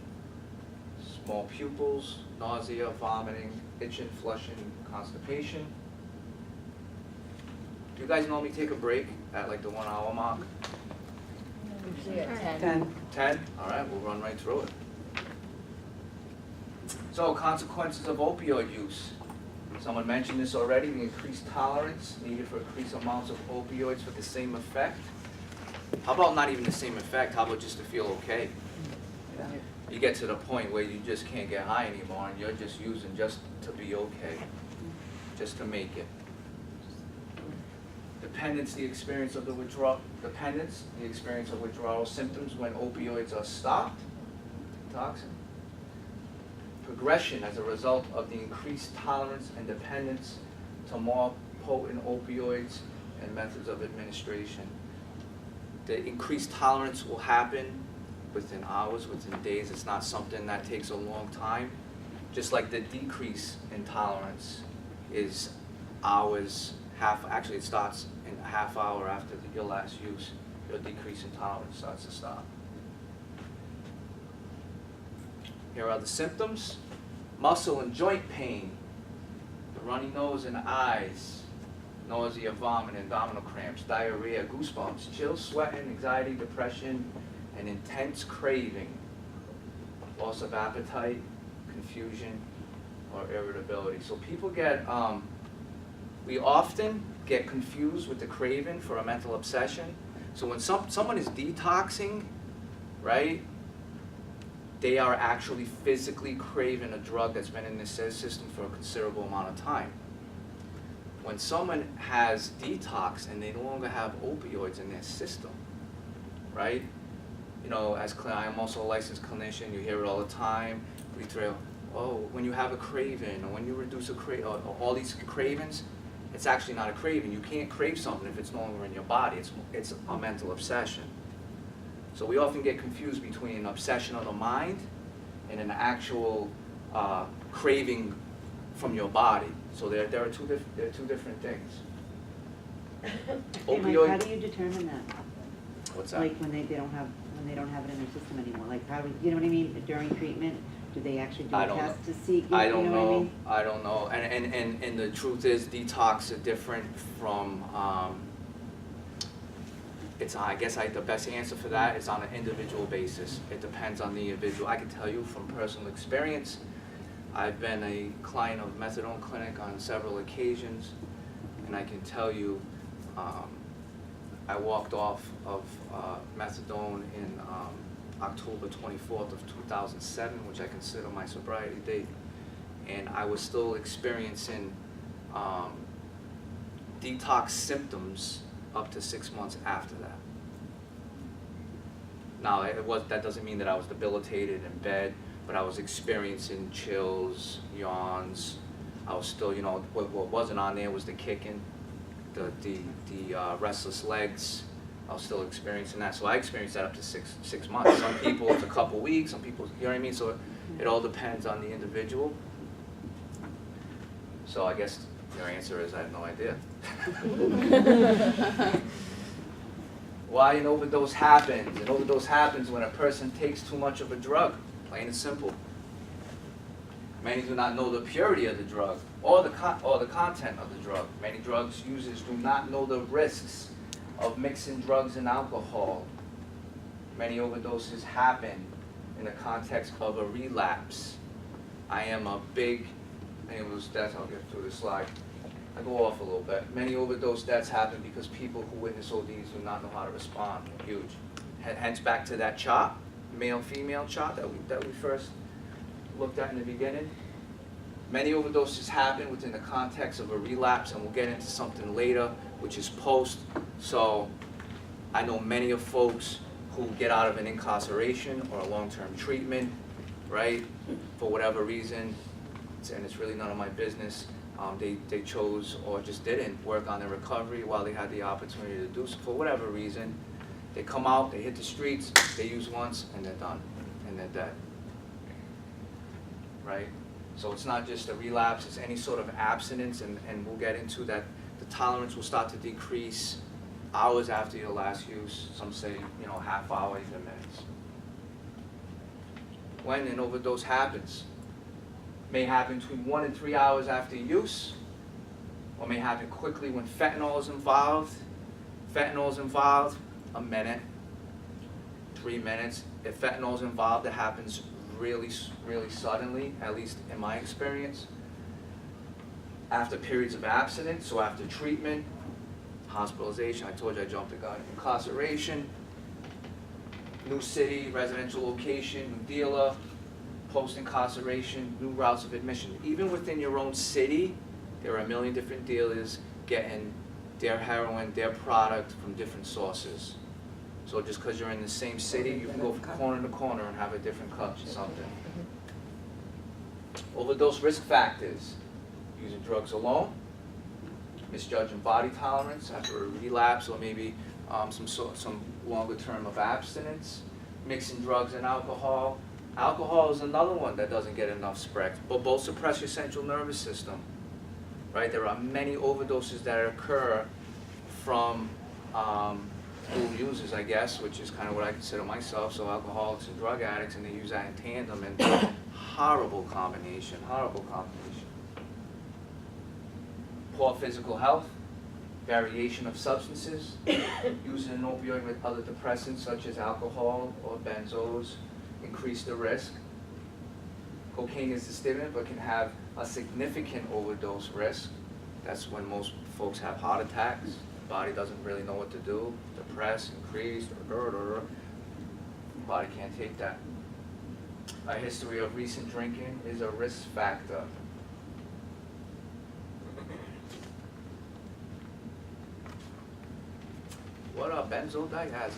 small pupils, nausea, vomiting, itching, flushing, constipation. Do you guys normally take a break at like the 1 hour mark? Usually at 10. 10. 10? All right, we'll run right through it. So, consequences of opioid use. Someone mentioned this already, the increased tolerance needed for increased amounts of opioids for the same effect. How about not even the same effect? How about just to feel okay? You get to the point where you just can't get high anymore and you're just using just to be okay, just to make it. Dependence, the experience of the withdrawal. Dependence, the experience of withdrawal symptoms when opioids are stopped. Toxin. Progression as a result of the increased tolerance and dependence to more potent opioids and methods of administration. The increased tolerance will happen within hours, within days. It's not something that takes a long time. Just like the decrease in tolerance is hours, actually it starts in a half hour after your last use. Your decrease in tolerance starts to stop. Here are the symptoms. Muscle and joint pain, the runny nose and eyes, nausea, vomiting, abdominal cramps, diarrhea, goosebumps, chills, sweating, anxiety, depression, and intense craving, loss of appetite, confusion, or irritability. So people get, we often get confused with the craving for a mental obsession. So when someone is detoxing, right, they are actually physically craving a drug that's been in the system for a considerable amount of time. When someone has detox and they no longer have opioids in their system, right? You know, I'm also a licensed clinician, you hear it all the time. We throw, when you have a craving, or when you reduce or all these cravings, it's actually not a craving. You can't crave something if it's no longer in your body. It's a mental obsession. So we often get confused between an obsession of the mind and an actual craving from your body. So there are two different things. Hey, Mike, Opioid. how do you determine that? What's that? Like when they don't have it in their system anymore? Like how do you know what I mean? During treatment, do they actually do I a don't test to see? I You don't know what I know. mean? I don't know. And the truth is, detox are different from. The best answer for that is on an individual basis. It depends on the individual. I can tell you from personal experience, I've been a client of methadone clinic on several occasions, and I can tell you, I walked off of methadone in October 24th of 2007, which I consider my sobriety date, and I was still experiencing detox symptoms up to 6 months after that. Now, that doesn't mean that I was debilitated in bed, but I was experiencing chills, yawns. I was still, what wasn't on there was the kicking, the restless legs. I was still experiencing that. So I experienced that up to six months. Some people it's a couple weeks, some people, you know what I mean? So it all depends on the individual. So I guess your answer is I have no idea. Why an overdose happens? An overdose happens when a person takes too much of a drug, plain and simple. Many do not know the purity of the drug or the content of the drug. Many drugs users do not know the risks of mixing drugs and alcohol. Many overdoses happen in the context of a relapse. I am a big, I'll get through this slide. I go off a little bit. Many overdose deaths happen because people who witness ODs do not know how to respond. Huge. Hence back to that chart, male-female chart that we first looked at in the beginning. Many overdoses happen within the context of a relapse, and we'll get into something later, which is post. So I know many of folks who get out of an incarceration or a long-term treatment, right, for whatever reason, and it's really none of my business. They chose or just didn't work on their recovery while they had the opportunity to do so for whatever reason, They come out, they hit the streets, they use once, and they're done, and they're dead. Right? So it's not just a relapse, it's any sort of abstinence, and we'll get into that. The tolerance will start to decrease hours after your last use. Some say, half hour, even minutes. When an overdose happens, may happen between 1 and 3 hours after use, or may happen quickly when fentanyl is involved. Fentanyl is involved, a minute, 3 minutes. If fentanyl is involved, it happens really, really suddenly, at least in my experience. After periods of abstinence, so after treatment, hospitalization, I told you I jumped the gun, incarceration, new city, residential location, new dealer, post-incarceration, new routes of admission. Even within your own city, there are a million different dealers getting their heroin, their product from different sources. So just because you're in the same city, you can go from corner to corner and have a different cut or something. Overdose risk factors: using drugs alone, misjudging body tolerance after a relapse, or maybe some longer term of abstinence, mixing drugs and alcohol. Alcohol is another one that doesn't get enough spread, but both suppress your central nervous system. Right? There are many overdoses that occur from dual users, I guess, which is kind of what I consider myself, so alcoholics and drug addicts, and they use that in tandem, and horrible combination. Poor physical health, variation of substances, using an opioid with other depressants such as alcohol or benzos increase the risk. Cocaine is a stimulant but can have a significant overdose risk. That's when most folks have heart attacks. The body doesn't really know what to do. Depressed, increased, or body can't take that. A history of recent drinking is a risk factor. What are benzodiazepines?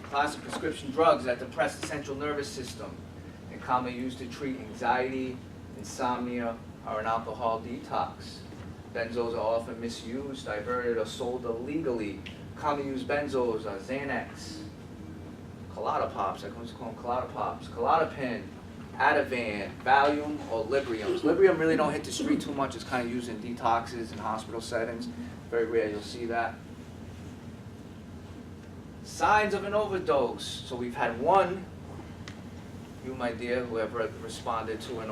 Class of prescription drugs that depress the central nervous system and commonly used to treat anxiety, insomnia, or an alcohol detox. Benzos are often misused, diverted, or sold illegally. Commonly used benzos are Xanax, Colada Pops, I used to call them Colada Pops, Klonopin, Ativan, Valium, or Librium. Librium really don't hit the street too much. It's kind of used in detoxes and hospital settings. Very rare you'll see that. Signs of an overdose. So we've had one, you my dear, whoever responded to an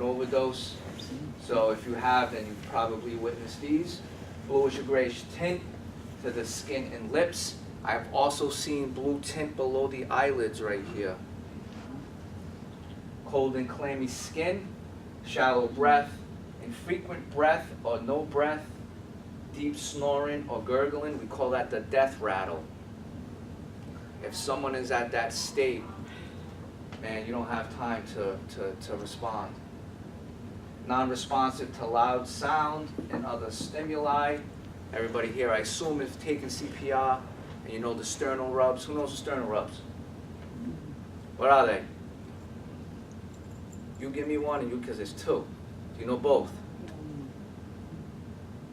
overdose. So if you have, then you've probably witnessed these. Bluish or grayish tint to the skin and lips. I've also seen blue tint below the eyelids right here. Cold and clammy skin, shallow breath, infrequent breath or no breath, deep snoring or gurgling. We call that the death rattle. If someone is at that state, man, you don't have time to respond. Non-responsive to loud sound and other stimuli. Everybody here, I assume, has taken CPR, and you know the sternal rubs. Who knows the sternal rubs? What are they? You give me one, and you, because there's two. Do you know both?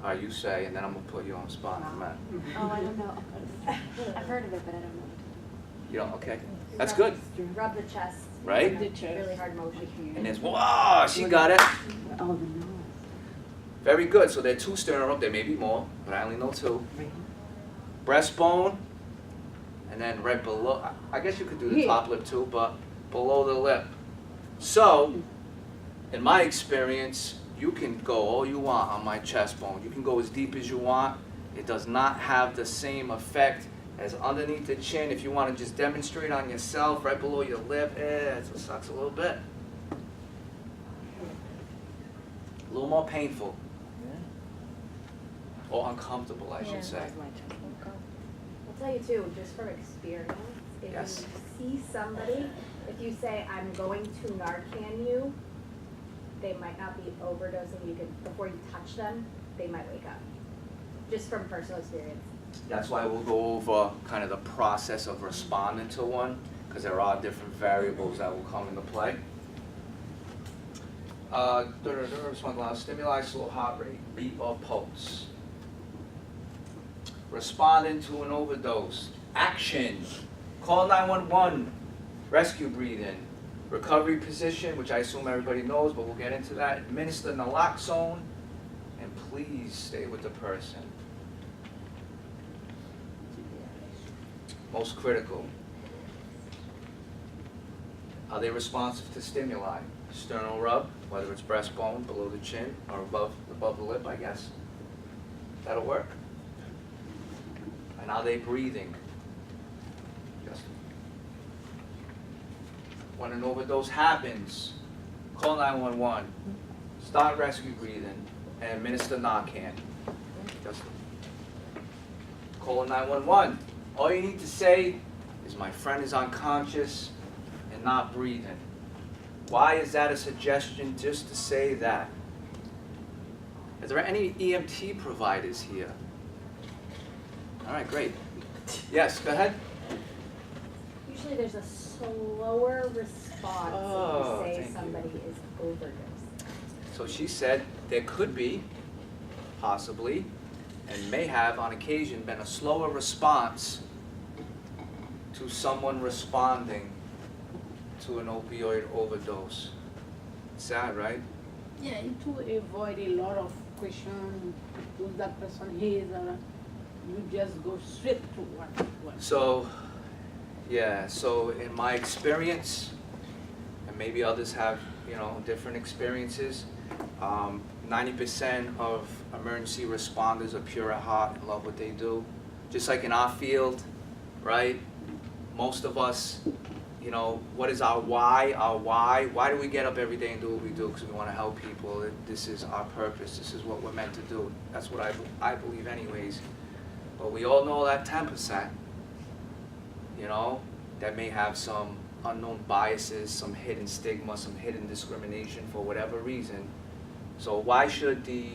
All right, you say, and then I'm going to put you on the spot in a minute. Oh, I don't know. I've heard of it, but I don't know. You don't? Okay. That's good. Rub the chest. Right? The chest. Really hard motion. And there's, whoa, she got it. Oh, the nose. Very good. So there are two sternal rubs. There may be more, but I only know two. Right. Breastbone, and then right below, I guess you could do the top lip too, but below the lip. So, in my experience, you can go all you want on my chest bone. You can go as deep as you want. It does not have the same effect as underneath the chin. If you want to just demonstrate on yourself, right below your lip, it sucks a little bit. A little more painful. Or uncomfortable, I should say. I'll tell you too, just from experience, if Yes. you see somebody, if you say, I'm going to Narcan you, they might not be overdosing. You could, before you touch them, they might wake up. Just from personal experience. That's why we'll go over kind of the process of responding to one, because there are different variables that will come into play. Respond to loud stimuli, slow heart rate, beat or pulse. responding to an overdose. Action. Call 911. Rescue breathing. Recovery position, which I assume everybody knows, but we'll get into that. Administer naloxone. And please stay with the person. Most critical. Are they responsive to stimuli? Sternal rub, whether it's breastbone, below the chin, or above the lip, I guess. That'll work. And are they breathing? Justin. When an overdose happens, call 911, start rescue breathing, and administer Narcan. Justin. Call 911. All you need to say is, my friend is unconscious and not breathing. Why is that a suggestion, just to say that? Are there any EMT providers here? All right, great. Yes, go ahead. Usually there's a slower response Oh, if you thank say you. somebody is overdosed. So she said there could be, possibly, and may have on occasion been a slower response to someone responding to an opioid overdose. Sad, right? Yeah, and to avoid a lot of questions, who that person is, you just go straight to what. So, yeah, so in my experience, and maybe others have, different experiences, 90% of emergency responders are pure at heart and love what they do. Just like in our field, right? Most of us, what is our why? Our why? Why do we get up every day and do what we do? Because we want to help people. This is our purpose. This is what we're meant to do. That's what I believe anyways. But we all know that 10%, that may have some unknown biases, some hidden stigma, some hidden discrimination for whatever reason. So why should the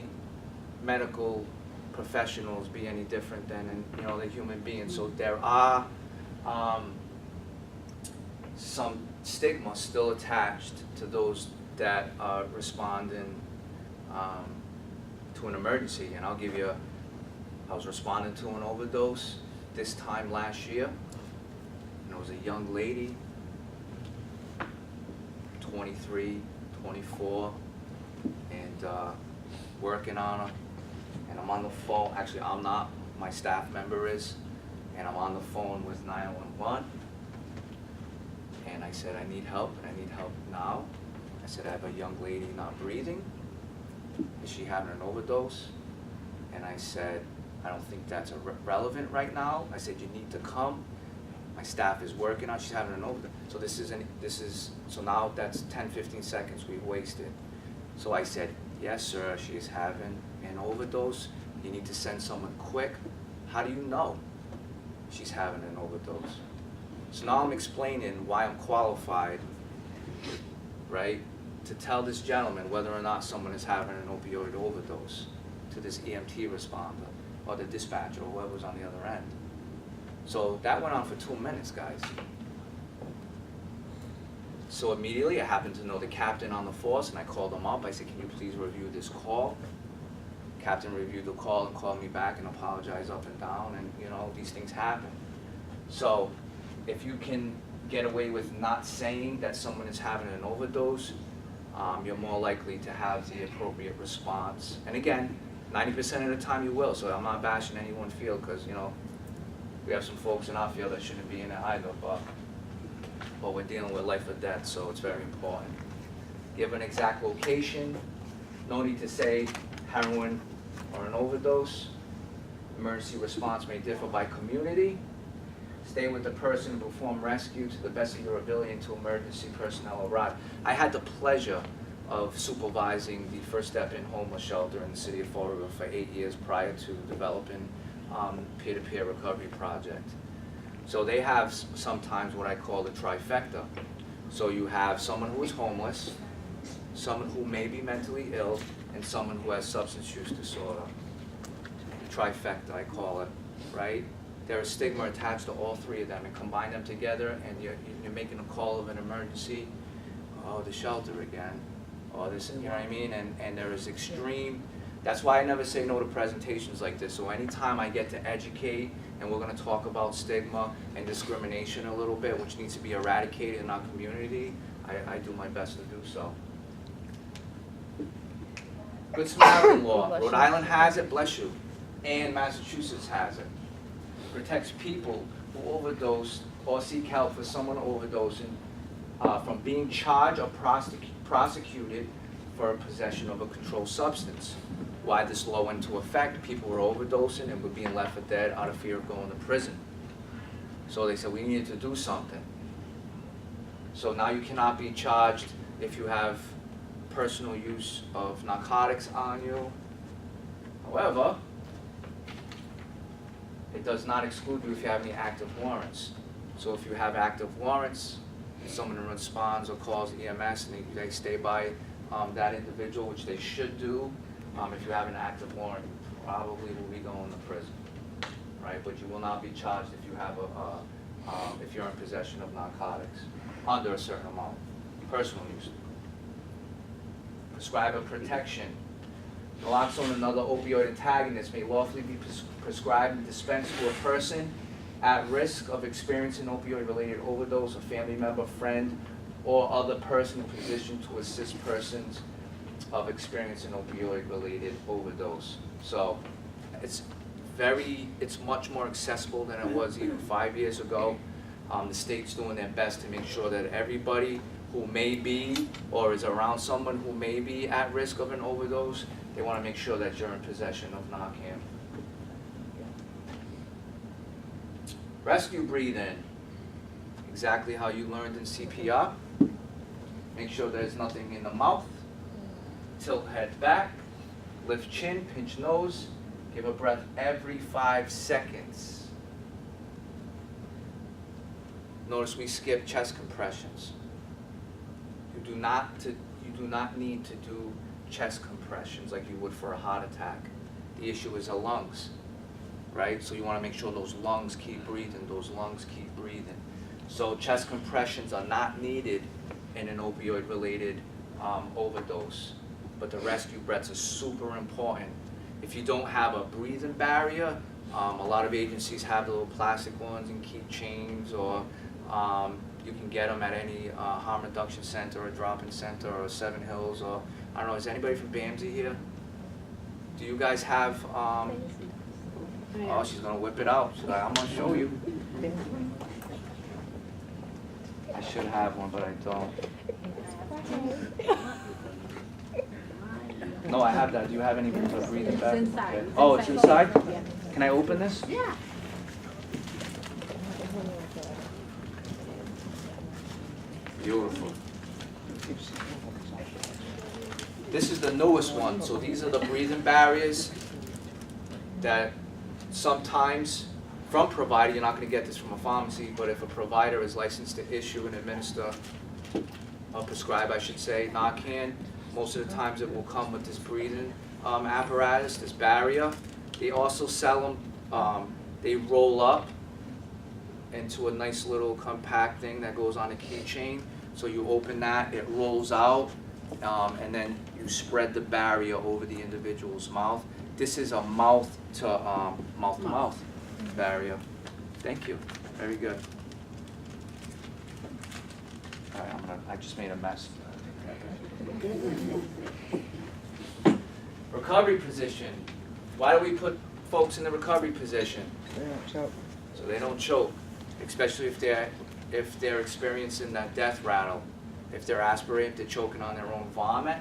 medical professionals be any different than, the human beings? So there are some stigma still attached to those that are responding to an emergency. And I'll give you, I was responding to an overdose this time last year, and it was a young lady, 23, 24, and working on her, and I'm on the phone. Actually, I'm not, my staff member is, and I'm on the phone with 911, and I said, I need help, and I need help now. I said, I have a young lady not breathing. Is she having an overdose? And I said, I don't think that's relevant right now. I said, you need to come. My staff is working on, she's having an overdose. So so now that's 10, 15 seconds we've wasted. So I said, yes, sir, she's having an overdose. You need to send someone quick. How do you know she's having an overdose? So now I'm explaining why I'm qualified, right, to tell this gentleman whether or not someone is having an opioid overdose to this EMT responder or the dispatcher or whoever's on the other end. So that went on for 2 minutes, guys. So immediately I happened to know the captain on the force, and I called him up. I said, can you please review this call? Captain reviewed the call and called me back and apologized up and down, and these things happen. So if you can get away with not saying that someone is having an overdose, you're more likely to have the appropriate response. And again, 90% of the time you will, so I'm not bashing any one field, because we have some folks in our field that shouldn't be in it either, but we're dealing with life or death, so it's very important. Give an exact location, no need to say heroin or an overdose. Emergency response may differ by community. Stay with the person and perform rescue to the best of your ability until emergency personnel arrive. I had the pleasure of supervising the First Step In homeless shelter in the city of Fall River for 8 years prior to developing peer-to-peer recovery project. So they have sometimes what I call the trifecta. So you have someone who is homeless, someone who may be mentally ill, and someone who has substance use disorder. Trifecta, I call it, right? There is stigma attached to all three of them, and combine them together, and you're making a call of an emergency. Oh, the shelter again. Oh, this, you know what I mean? And there is extreme That's why I never say no to presentations like this. So anytime I get to educate, and we're gonna talk about stigma and discrimination a little bit, which needs to be eradicated in our community, I do my best to do so. Good Samaritan law, Rhode Island has it, bless you, and Massachusetts has it. Protects people who overdose or seek help for someone overdosing from being charged or prosecuted for possession of a controlled substance. Why this law went into effect, people were overdosing and were being left for dead out of fear of going to prison. So they said we needed to do something. So now you cannot be charged if you have personal use of narcotics on you. However, it does not exclude you if you have any active warrants. So if you have active warrants, if someone responds or calls EMS and they stay by that individual, which they should do, if you have an active warrant, you probably will be going to prison, right? But you will not be charged if you have if you're in possession of narcotics under a certain amount, personal use. Prescriber protection. Naloxone and another opioid antagonist may lawfully be prescribed and dispensed to a person at risk of experiencing opioid-related overdose, a family member, friend, or other person in position to assist persons of experiencing opioid-related overdose. So it's much more accessible than it was even 5 years ago. The state's doing their best to make sure that everybody who may be or is around someone who may be at risk of an overdose, they want to make sure that you're in possession of Narcan. Rescue breathing, exactly how you learned in CPR. Make sure there's nothing in the mouth. Tilt head back, lift chin, pinch nose, give a breath every 5 seconds. Notice we skip chest compressions. You do not need to do chest compressions like you would for a heart attack. The issue is the lungs, right? So you want to make sure those lungs keep breathing, So chest compressions are not needed in an opioid-related overdose. But the rescue breaths are super important. If you don't have a breathing barrier, a lot of agencies have the little plastic ones and keep chains, or you can get them at any harm reduction center or drop-in center or Seven Hills, or I don't know, is anybody from BAMSI here? Do you guys have, oh, she's gonna whip it out. She's like, I'm gonna show you. I should have one, but I don't. No, I have that. Do you have any for breathing back? It's inside. Okay. It's Oh, it's inside. inside? Yeah. Can I open this? Yeah. Beautiful. This is the newest one. So these are the breathing barriers that sometimes from provider, you're not going to get this from a pharmacy, but if a provider is licensed to issue and administer, prescribe, I should say, Narcan, most of the times it will come with this breathing apparatus, this barrier. They also sell them, they roll up into a nice little compact thing that goes on a keychain. So you open that, it rolls out, and then you spread the barrier over the individual's mouth. This is a mouth to mouth barrier. Thank you. Very good. All right, I just made a mess. Recovery position. Why do we put folks in the recovery position? They don't choke. So they don't choke, especially if they're experiencing that death rattle. If they're aspirating, they're choking on their own vomit.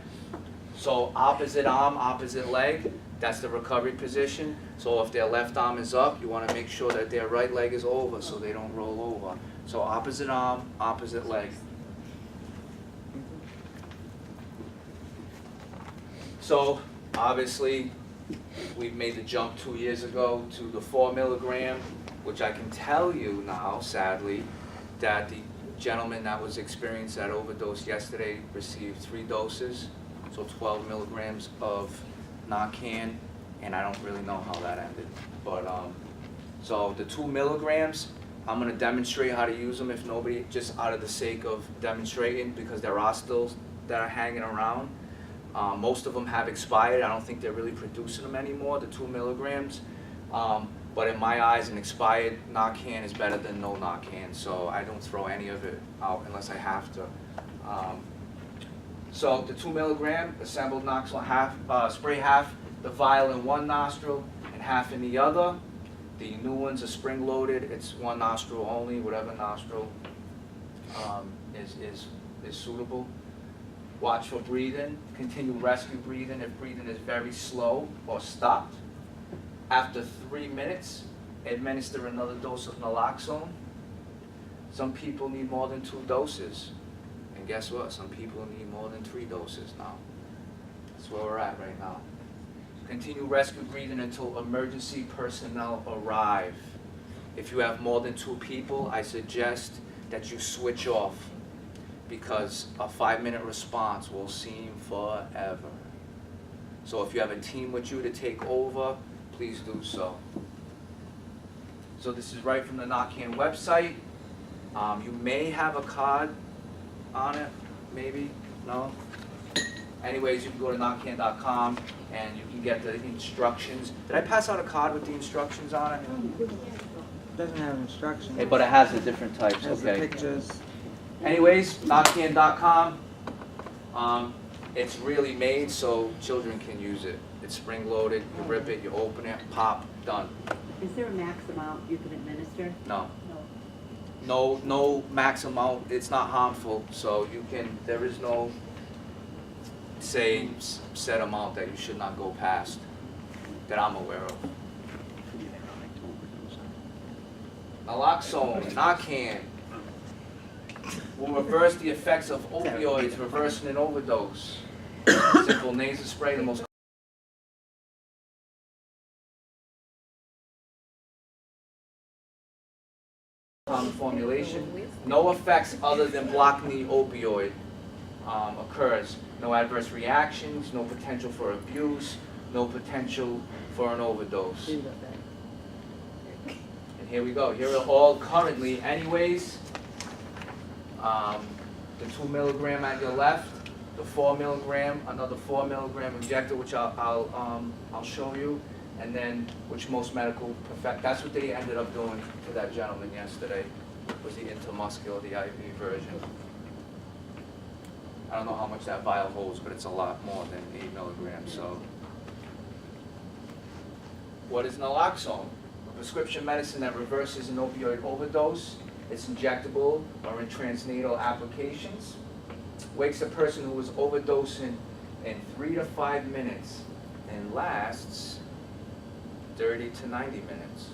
So opposite arm, opposite leg, that's the recovery position. So if their left arm is up, you want to make sure that their right leg is over so they don't roll over. So opposite arm, opposite leg. So obviously, we've made the jump 2 years ago to the 4 milligram, which I can tell you now, sadly, that the gentleman that was experiencing that overdose yesterday received 3 doses, so 12 milligrams of Narcan, and I don't really know how that ended. But so the 2 milligrams, I'm going to demonstrate how to use them if nobody, just out of the sake of demonstrating, because there are still that are hanging around. Most of them have expired. I don't think they're really producing them anymore, the 2 milligrams. But in my eyes, an expired Narcan is better than no Narcan, so I don't throw any of it out unless I have to. So the 2 milligram assembled Knoxville spray half the vial in one nostril and half in the other. The new ones are spring loaded. It's one nostril only, whatever nostril is suitable. Watch for breathing. Continue rescue breathing if breathing is very slow or stopped. After 3 minutes, administer another dose of naloxone. Some people need more than 2 doses. And guess what? Some people need more than 3 doses now. That's where we're at right now. Continue rescue breathing until emergency personnel arrive. If you have more than 2 people, I suggest that you switch off because a 5-minute response will seem forever. So if you have a team with you to take over, please do so. So this is right from the Narcan website. You may have a card on it, maybe, no? Anyways, you can go to Narcan.com and you can get the instructions. Did I pass out a card with the instructions on it? Doesn't have instructions. Hey, but it has the different types, Has the okay. pictures. Anyways, Narcan.com. It's really made so children can use it. It's spring loaded, you rip it, you open it, pop, done. Is there a max amount you can administer? No. No max amount, it's not harmful, so you can, there is no, say, set amount that you should not go past, that I'm aware of. Naloxone, Narcan, will reverse the effects of opioids, reversing an overdose. Simple nasal spray, the most common formulation. No effects other than blocking the opioid occurs. No adverse reactions, no potential for abuse, no potential for an overdose. And here we go. Here are all currently, anyways. The 2 milligram at your left, the 4 milligram, another 4 milligram injector, which I'll show you, and then which most medical perfect. That's what they ended up doing to that gentleman yesterday, was the intramuscular, the IV version. I don't know how much that vial holds, but it's a lot more than 8 milligrams. So, what is naloxone? A prescription medicine that reverses an opioid overdose. It's injectable or in transnasal applications. Wakes a person who was overdosing in 3 to 5 minutes and lasts 30 to 90 minutes.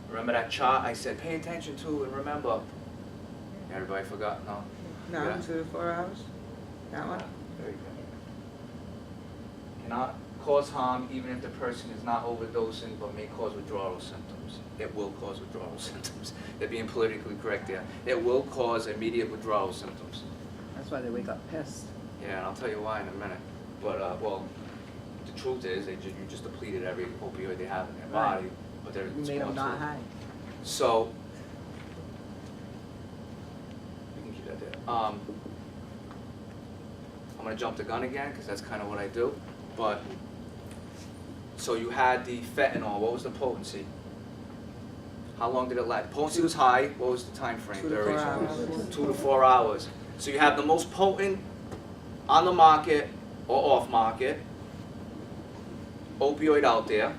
Remember that chart I said pay attention to and remember? Everybody forgot? No? No, Yeah. 2 to 4 hours. That one? Very good. Cannot cause harm even if the person is not overdosing but may cause withdrawal symptoms. It will cause withdrawal symptoms. They're being politically correct there. It will cause immediate withdrawal symptoms. That's why they wake up pissed. Yeah, and I'll tell you why in a minute. But, well, the truth is you just depleted every opioid they have in their Right. body. But they're You made them not high. So, you can keep that there. I'm going to jump the gun again because that's kind of what I do. But, so you had the fentanyl. What was the potency? How long did it last? Potency was high. What was the time frame? 2 to 4 duration? hours. 2 to 4 hours. So you have the most potent on the market or off market opioid out there.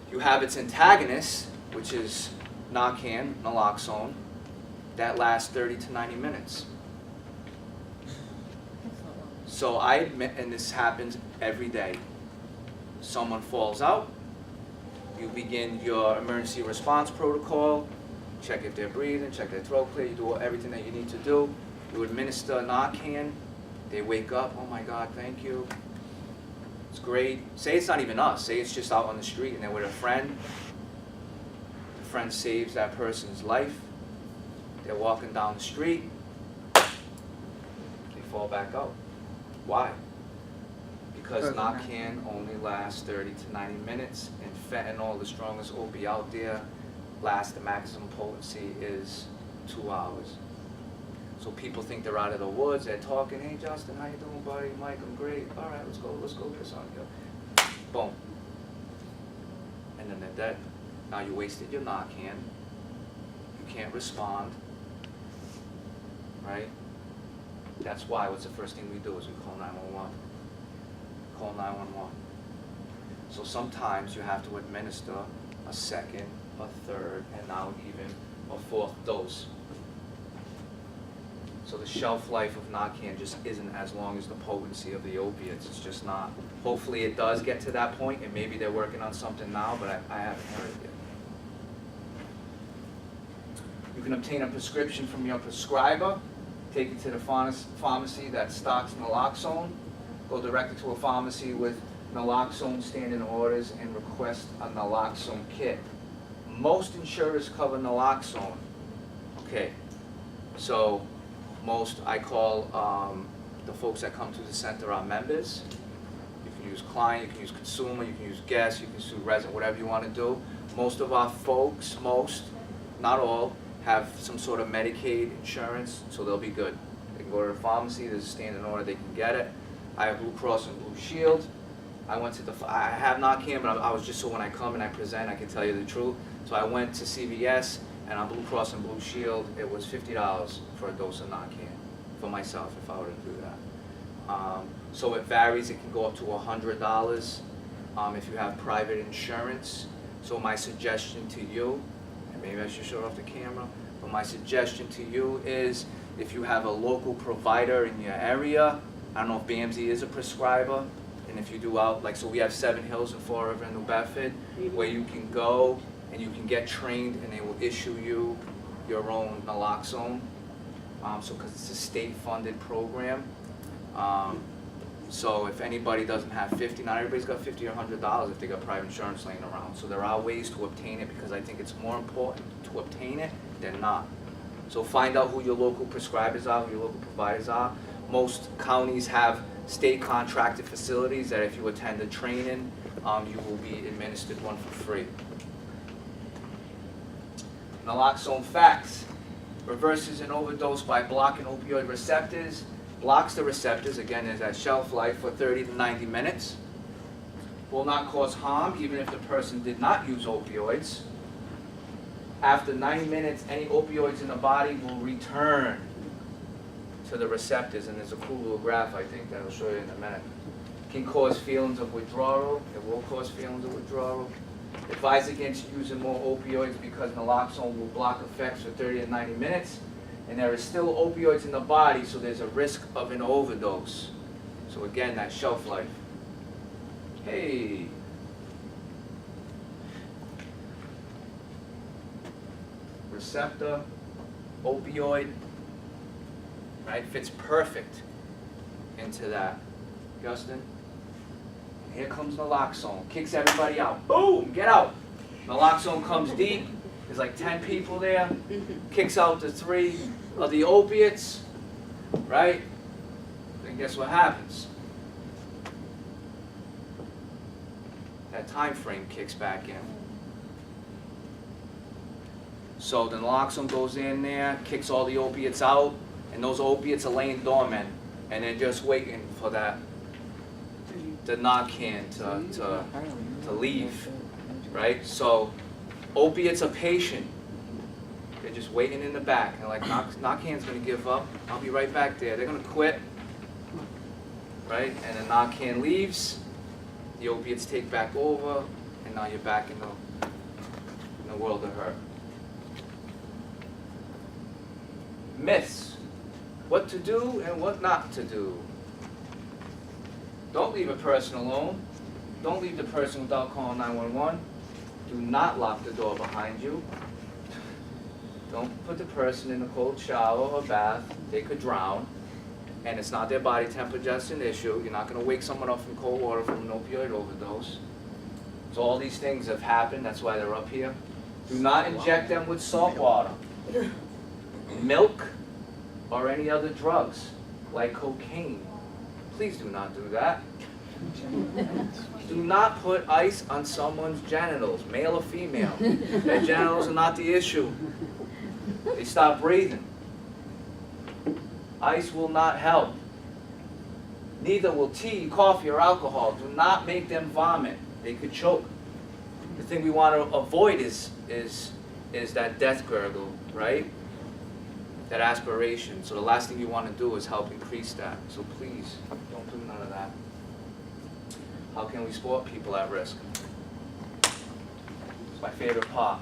You have its antagonist, which is Narcan, naloxone, that lasts 30 to 90 minutes. So I admit, and this happens every day, someone falls out, you begin your emergency response protocol, check if they're breathing, check their throat clear, you do everything that you need to do. You administer Narcan, they wake up, oh my God, thank you. It's great. Say it's not even us, say it's just out on the street and they're with a friend. The friend saves that person's life. They're walking down the street, they fall back out. Why? Because Narcan only lasts 30 to 90 minutes, and fentanyl, the strongest opiate out there, the maximum potency is 2 hours. So people think they're out of the woods, they're talking, hey Justin, how you doing buddy? Mike, I'm great. All right, let's go get some. Boom. And then they're dead. Now you wasted your Narcan. You can't respond. Right? That's why what's the first thing we do is we call 911. Call 911. So sometimes you have to administer a second, a third, and now even a fourth dose. So the shelf life of Narcan just isn't as long as the potency of the opiates. It's just not. Hopefully it does get to that point, and maybe they're working on something now, but I haven't heard it yet. You can obtain a prescription from your prescriber, take it to the pharmacy that stocks naloxone, go directly to a pharmacy with naloxone standing orders and request a naloxone kit. Most insurers cover naloxone. Okay, so most, I call the folks that come to the center are members. You can use client, you can use consumer, you can use guest, you can use resident, whatever you want to do. Most of our folks, not all, have some sort of Medicaid insurance, so they'll be good. They can go to the pharmacy, there's a standing order, they can get it. I have Blue Cross and Blue Shield. I have Narcan, but I was just so when I come and I present, I can tell you the truth. So I went to CVS, and on Blue Cross and Blue Shield, it was $50 for a dose of Narcan for myself if I were to do that. So it varies. It can go up to $100 if you have private insurance. So my suggestion to you, and maybe I should show it off the camera, but my suggestion to you is if you have a local provider in your area, I don't know if BMZ is a prescriber, and if you do so we have 7 Hills in Fall River and New Bedford, where you can go and you can get trained and they will issue you your own naloxone. Because it's a state-funded program. So if anybody doesn't have 50, not everybody's got $50 or $100 if they got private insurance laying around. So there are ways to obtain it because I think it's more important to obtain it than not. So find out who your local prescribers are, who your local providers are. Most counties have state contracted facilities that if you attend the training, you will be administered one for free. Naloxone facts. Reverses an overdose by blocking opioid receptors. Blocks the receptors, again, there's that shelf life for 30 to 90 minutes. Will not cause harm even if the person did not use opioids. After 90 minutes, any opioids in the body will return to the receptors, and there's a cool little graph I think that I'll show you in a minute. Can cause feelings of withdrawal. It will cause feelings of withdrawal. Advise against using more opioids because naloxone will block effects for 30 to 90 minutes, and there is still opioids in the body, so there's a risk of an overdose. So again, that shelf life. Hey. Receptor, opioid, right, fits perfect into that. Justin? Here comes naloxone, kicks everybody out. Boom, get out. Naloxone comes deep, there's like 10 people there, kicks out the 3 of the opiates, right? Then guess what happens? That time frame kicks back in. So the naloxone goes in there, kicks all the opiates out, and those opiates are laying dormant, and they're just waiting for the Narcan to leave, right? So opiates are patient. They're just waiting in the back. They're like, Narcan's going to give up. I'll be right back there. They're going to quit, right? And then Narcan leaves. The opiates take back over, and now you're back in the world of hurt. Myths. What to do and what not to do. Don't leave a person alone. Don't leave the person without calling 911. Do not lock the door behind you. Don't put the person in a cold shower or bath. They could drown. And it's not their body temperature that's an issue. You're not going to wake someone up from cold water from an opioid overdose. So all these things have happened. That's why they're up here. Do not inject them with salt water, milk, or any other drugs like cocaine. Please do not do that. Do not put ice on someone's genitals, male or female. Their genitals are not the issue. They stop breathing. Ice will not help. Neither will tea, coffee, or alcohol. Do not make them vomit. They could choke. The thing we want to avoid is that death gurgle, right? That aspiration. So the last thing you want to do is help increase that. So please, don't do none of that. How can we support people at risk? It's my favorite part.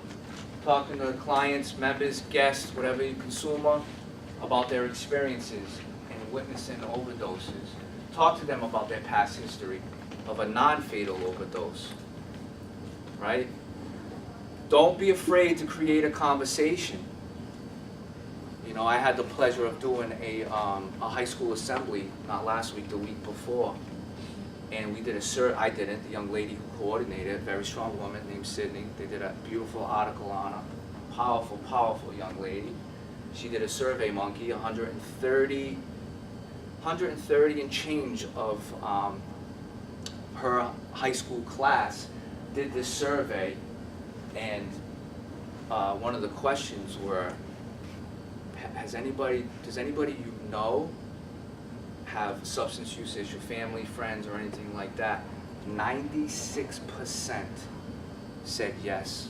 Talking to clients, members, guests, whatever you consumer, about their experiences and witnessing overdoses. Talk to them about their past history of a non-fatal overdose, right? Don't be afraid to create a conversation. You know, I had the pleasure of doing a high school assembly, not last week, the week before. And we did I didn't, the young lady who coordinated, a very strong woman named Sydney. They did a beautiful article on her. Powerful, powerful young lady. She did a survey monkey, 130 and change of her high school class did this survey, and one of the questions were, does anybody you know have substance use issue, family, friends, or anything like that? 96% said yes.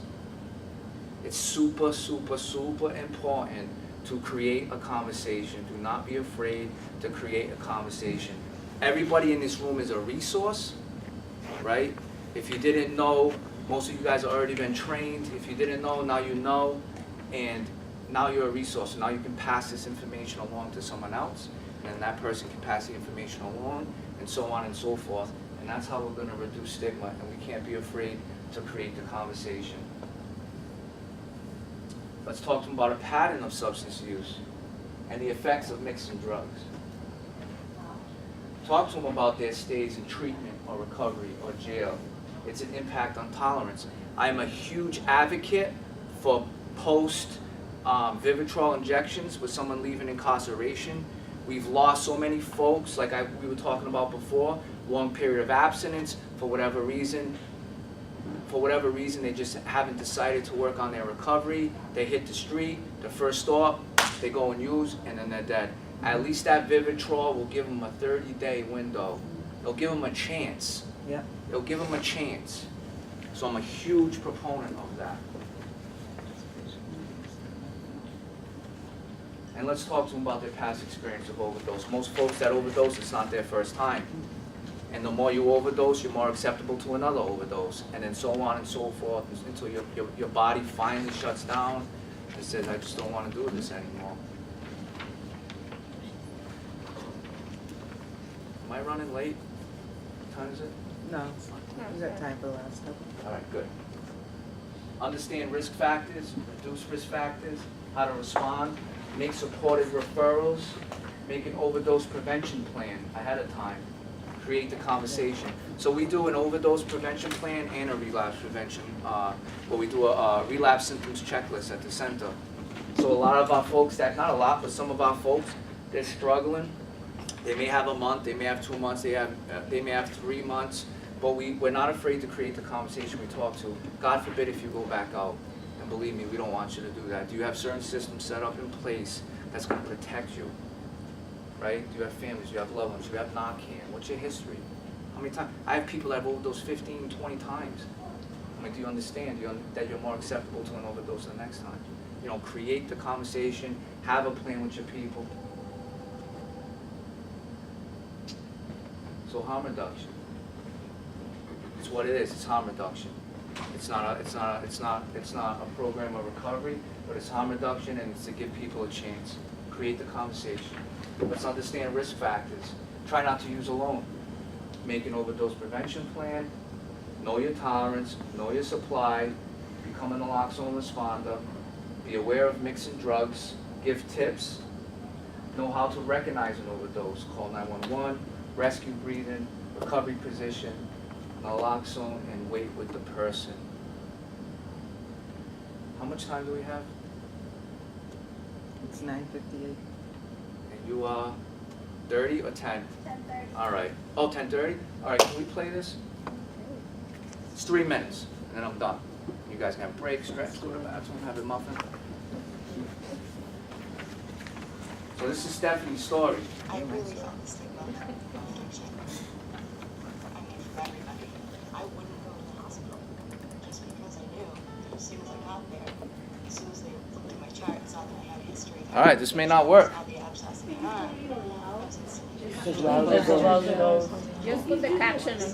It's super, super, super important to create a conversation. Do not be afraid to create a conversation. Everybody in this room is a resource, right? If you didn't know, most of you guys have already been trained. If you didn't know, now you know, and now you're a resource. So now you can pass this information along to someone else, and then that person can pass the information along, and so on and so forth. And that's how we're going to reduce stigma, and we can't be afraid to create the conversation. Let's talk to them about a pattern of substance use and the effects of mixing drugs. Talk to them about their stays in treatment or recovery or jail. It's an impact on tolerance. I am a huge advocate for post-Vivitrol injections with someone leaving incarceration. We've lost so many folks, like we were talking about before, long period of abstinence for whatever reason. For whatever reason, they just haven't decided to work on their recovery. They hit the street, the first stop, they go and use, and then they're dead. At least that Vivitrol will give them a 30-day window. It'll give them a chance. Yep. It'll give them a chance. So I'm a huge proponent of that. And let's talk to them about their past experience of overdose. Most folks that overdose, it's not their first time. And the more you overdose, you're more acceptable to another overdose. And then so on and so forth until your body finally shuts down and says, I just don't want to do this anymore. Am I running late? What time is it? No, we got time for the last couple. All right, good. Understand risk factors, reduce risk factors, how to respond, make supported referrals, make an overdose prevention plan ahead of time. Create the conversation. So we do an overdose prevention plan and a relapse prevention, where we do a relapse symptoms checklist at the center. So a lot of our folks, not a lot, but some of our folks, they're struggling. They may have a month, they may have 2 months, they may have 3 months, but we're not afraid to create the conversation we talk to. God forbid if you go back out. And believe me, we don't want you to do that. Do you have certain systems set up in place that's going to protect you? Right? Do you have families? Do you have loved ones? Do you have Narcan? What's your history? How many times? I have people that have overdosed 15, 20 times. I mean, do you understand that you're more acceptable to an overdose the next time? You know, create the conversation, have a plan with your people. So harm reduction. It's what it is. It's harm reduction. It's not a program of recovery, but it's harm reduction, and it's to give people a chance. Create the conversation. Let's understand risk factors. Try not to use alone. Make an overdose prevention plan. Know your tolerance. Know your supply. Become a naloxone responder. Be aware of mixing drugs. Give tips. Know how to recognize an overdose. Call 911. Rescue breathing. Recovery position. Naloxone, and wait with the person. How much time do we have? It's 9:58. And you are 30 or 10? 10:30. All right. Oh, 10:30? All right, can we play this? It's 3 minutes, and then I'm done. You guys can have a break, stretch, go to the bathroom, have a muffin. So this is Stephanie's story. I really felt the stigma of addiction. I mean, from everybody. I wouldn't go to the hospital just because I knew that as soon as I got there, as soon as they looked at my chart and saw that I had a history of All right, this may not work. saw the abscess in my arm, I was instantly Just as well as it goes. Just put the caption on.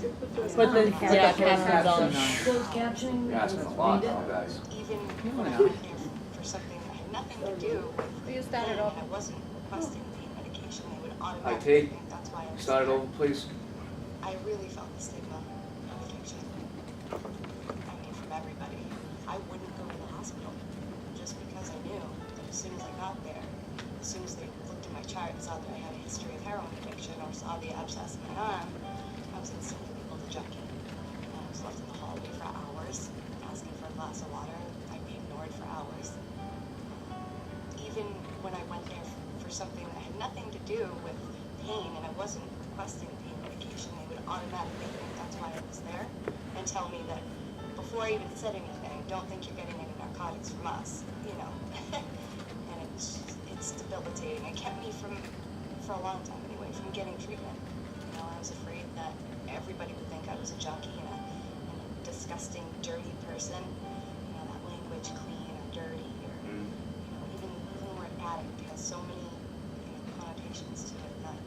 Put the, yeah, captions on. Closed captioning, Yeah, it's been a long read it. time, guys. even when I went there for something that had nothing to do with You started pain, off. and I wasn't requesting pain medication, they would Hi, automatically T. think that's why I was Start it there. over, please. I really felt the stigma of addiction. I mean, from everybody. I wouldn't go to the hospital just because I knew that as soon as I got there, as soon as they looked at my chart and saw that I had a history of heroin addiction or saw the abscess in my arm, I was instantly able to junkie. And I was left in the hallway for hours, asking for a glass of water. I'd be ignored for hours. Even when I went there for something that had nothing to do with pain and I wasn't requesting pain medication, they would automatically think that's why I was there and tell me that before I even said anything, don't think you're getting any narcotics from us, you know. And it's debilitating. It kept me from, for a long time anyway, from getting treatment. You know, I was afraid that everybody would think I was a junkie and a disgusting, dirty person. You know, that language, clean or dirty, or you know, even the word addict has so many connotations to it that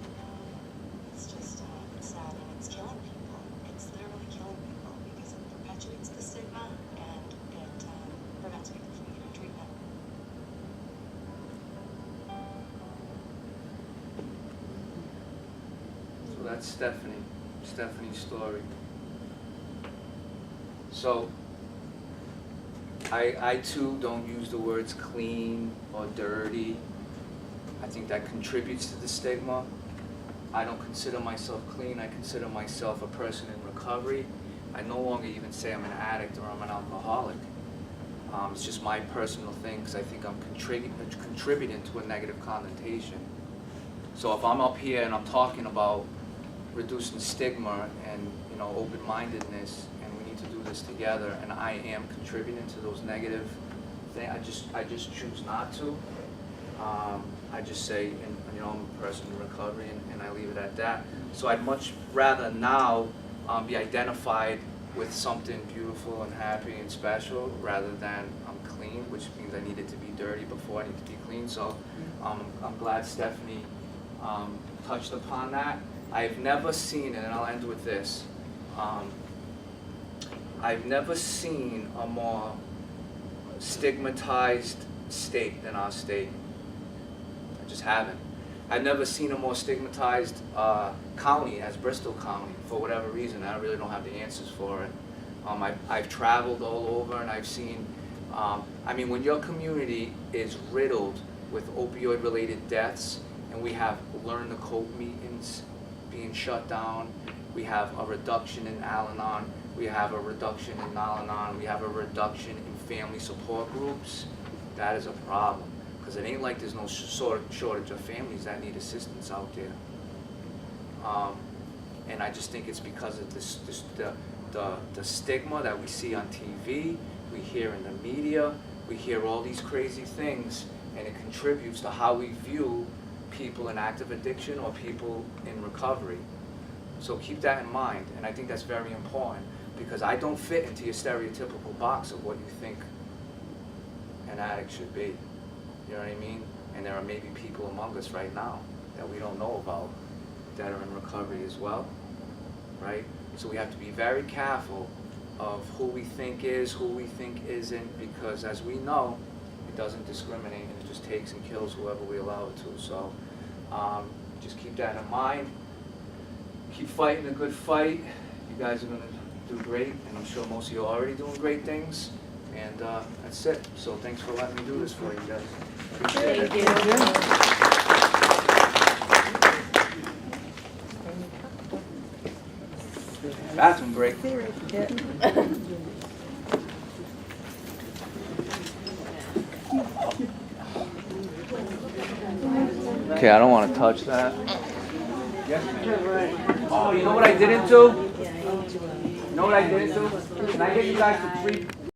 it's just it's sad and it's killing people. It's literally killing people because it perpetuates the stigma and it prevents people from getting treatment. So that's Stephanie's story. So, I too don't use the words clean or dirty. I think that contributes to the stigma. I don't consider myself clean, I consider myself a person in recovery. I no longer even say I'm an addict or I'm an alcoholic. It's just my personal thing because I think I'm contributing to a negative connotation. So if I'm up here and I'm talking about reducing stigma and, you know, open-mindedness, and we need to do this together, and I am contributing to those negative things, I just choose not to. I just say, and, you know, I'm a person in recovery, and I leave it at that. So I'd much rather now be identified with something beautiful and happy and special rather than I'm clean, which means I needed to be dirty before I need to be clean. So I'm glad Stephanie touched upon that. I've never seen, and I'll end with this, I've never seen a more stigmatized state than our state. I just haven't. I've never seen a more stigmatized county as Bristol County for whatever reason. I really don't have the answers for it. I've traveled all over and I've seen, I mean, when your community is riddled with opioid-related deaths and we have learn to cope meetings being shut down, we have a reduction in Al-Anon, we have a reduction in Al-Anon, we have a reduction in family support groups, that is a problem. Because it ain't like there's no shortage of families that need assistance out there. And I just think it's because of the stigma that we see on TV, we hear in the media, we hear all these crazy things, and it contributes to how we view people in active addiction or people in recovery. So keep that in mind, and I think that's very important, because I don't fit into your stereotypical box of what you think an addict should be. You know what I mean? And there are maybe people among us right now that we don't know about that are in recovery as well, right? So we have to be very careful of who we think is, who we think isn't, because as we know, it doesn't discriminate and it just takes and kills whoever we allow it to. So just keep that in mind. Keep fighting a good fight. You guys are going to do great, and I'm sure most of you are already doing great things. And that's it. So thanks for letting me do this for you guys. Appreciate it. Bathroom break. Okay, I don't want to touch that. Yes, ma'am. Oh, you know what I didn't do? You know what I didn't do? Can I get you guys to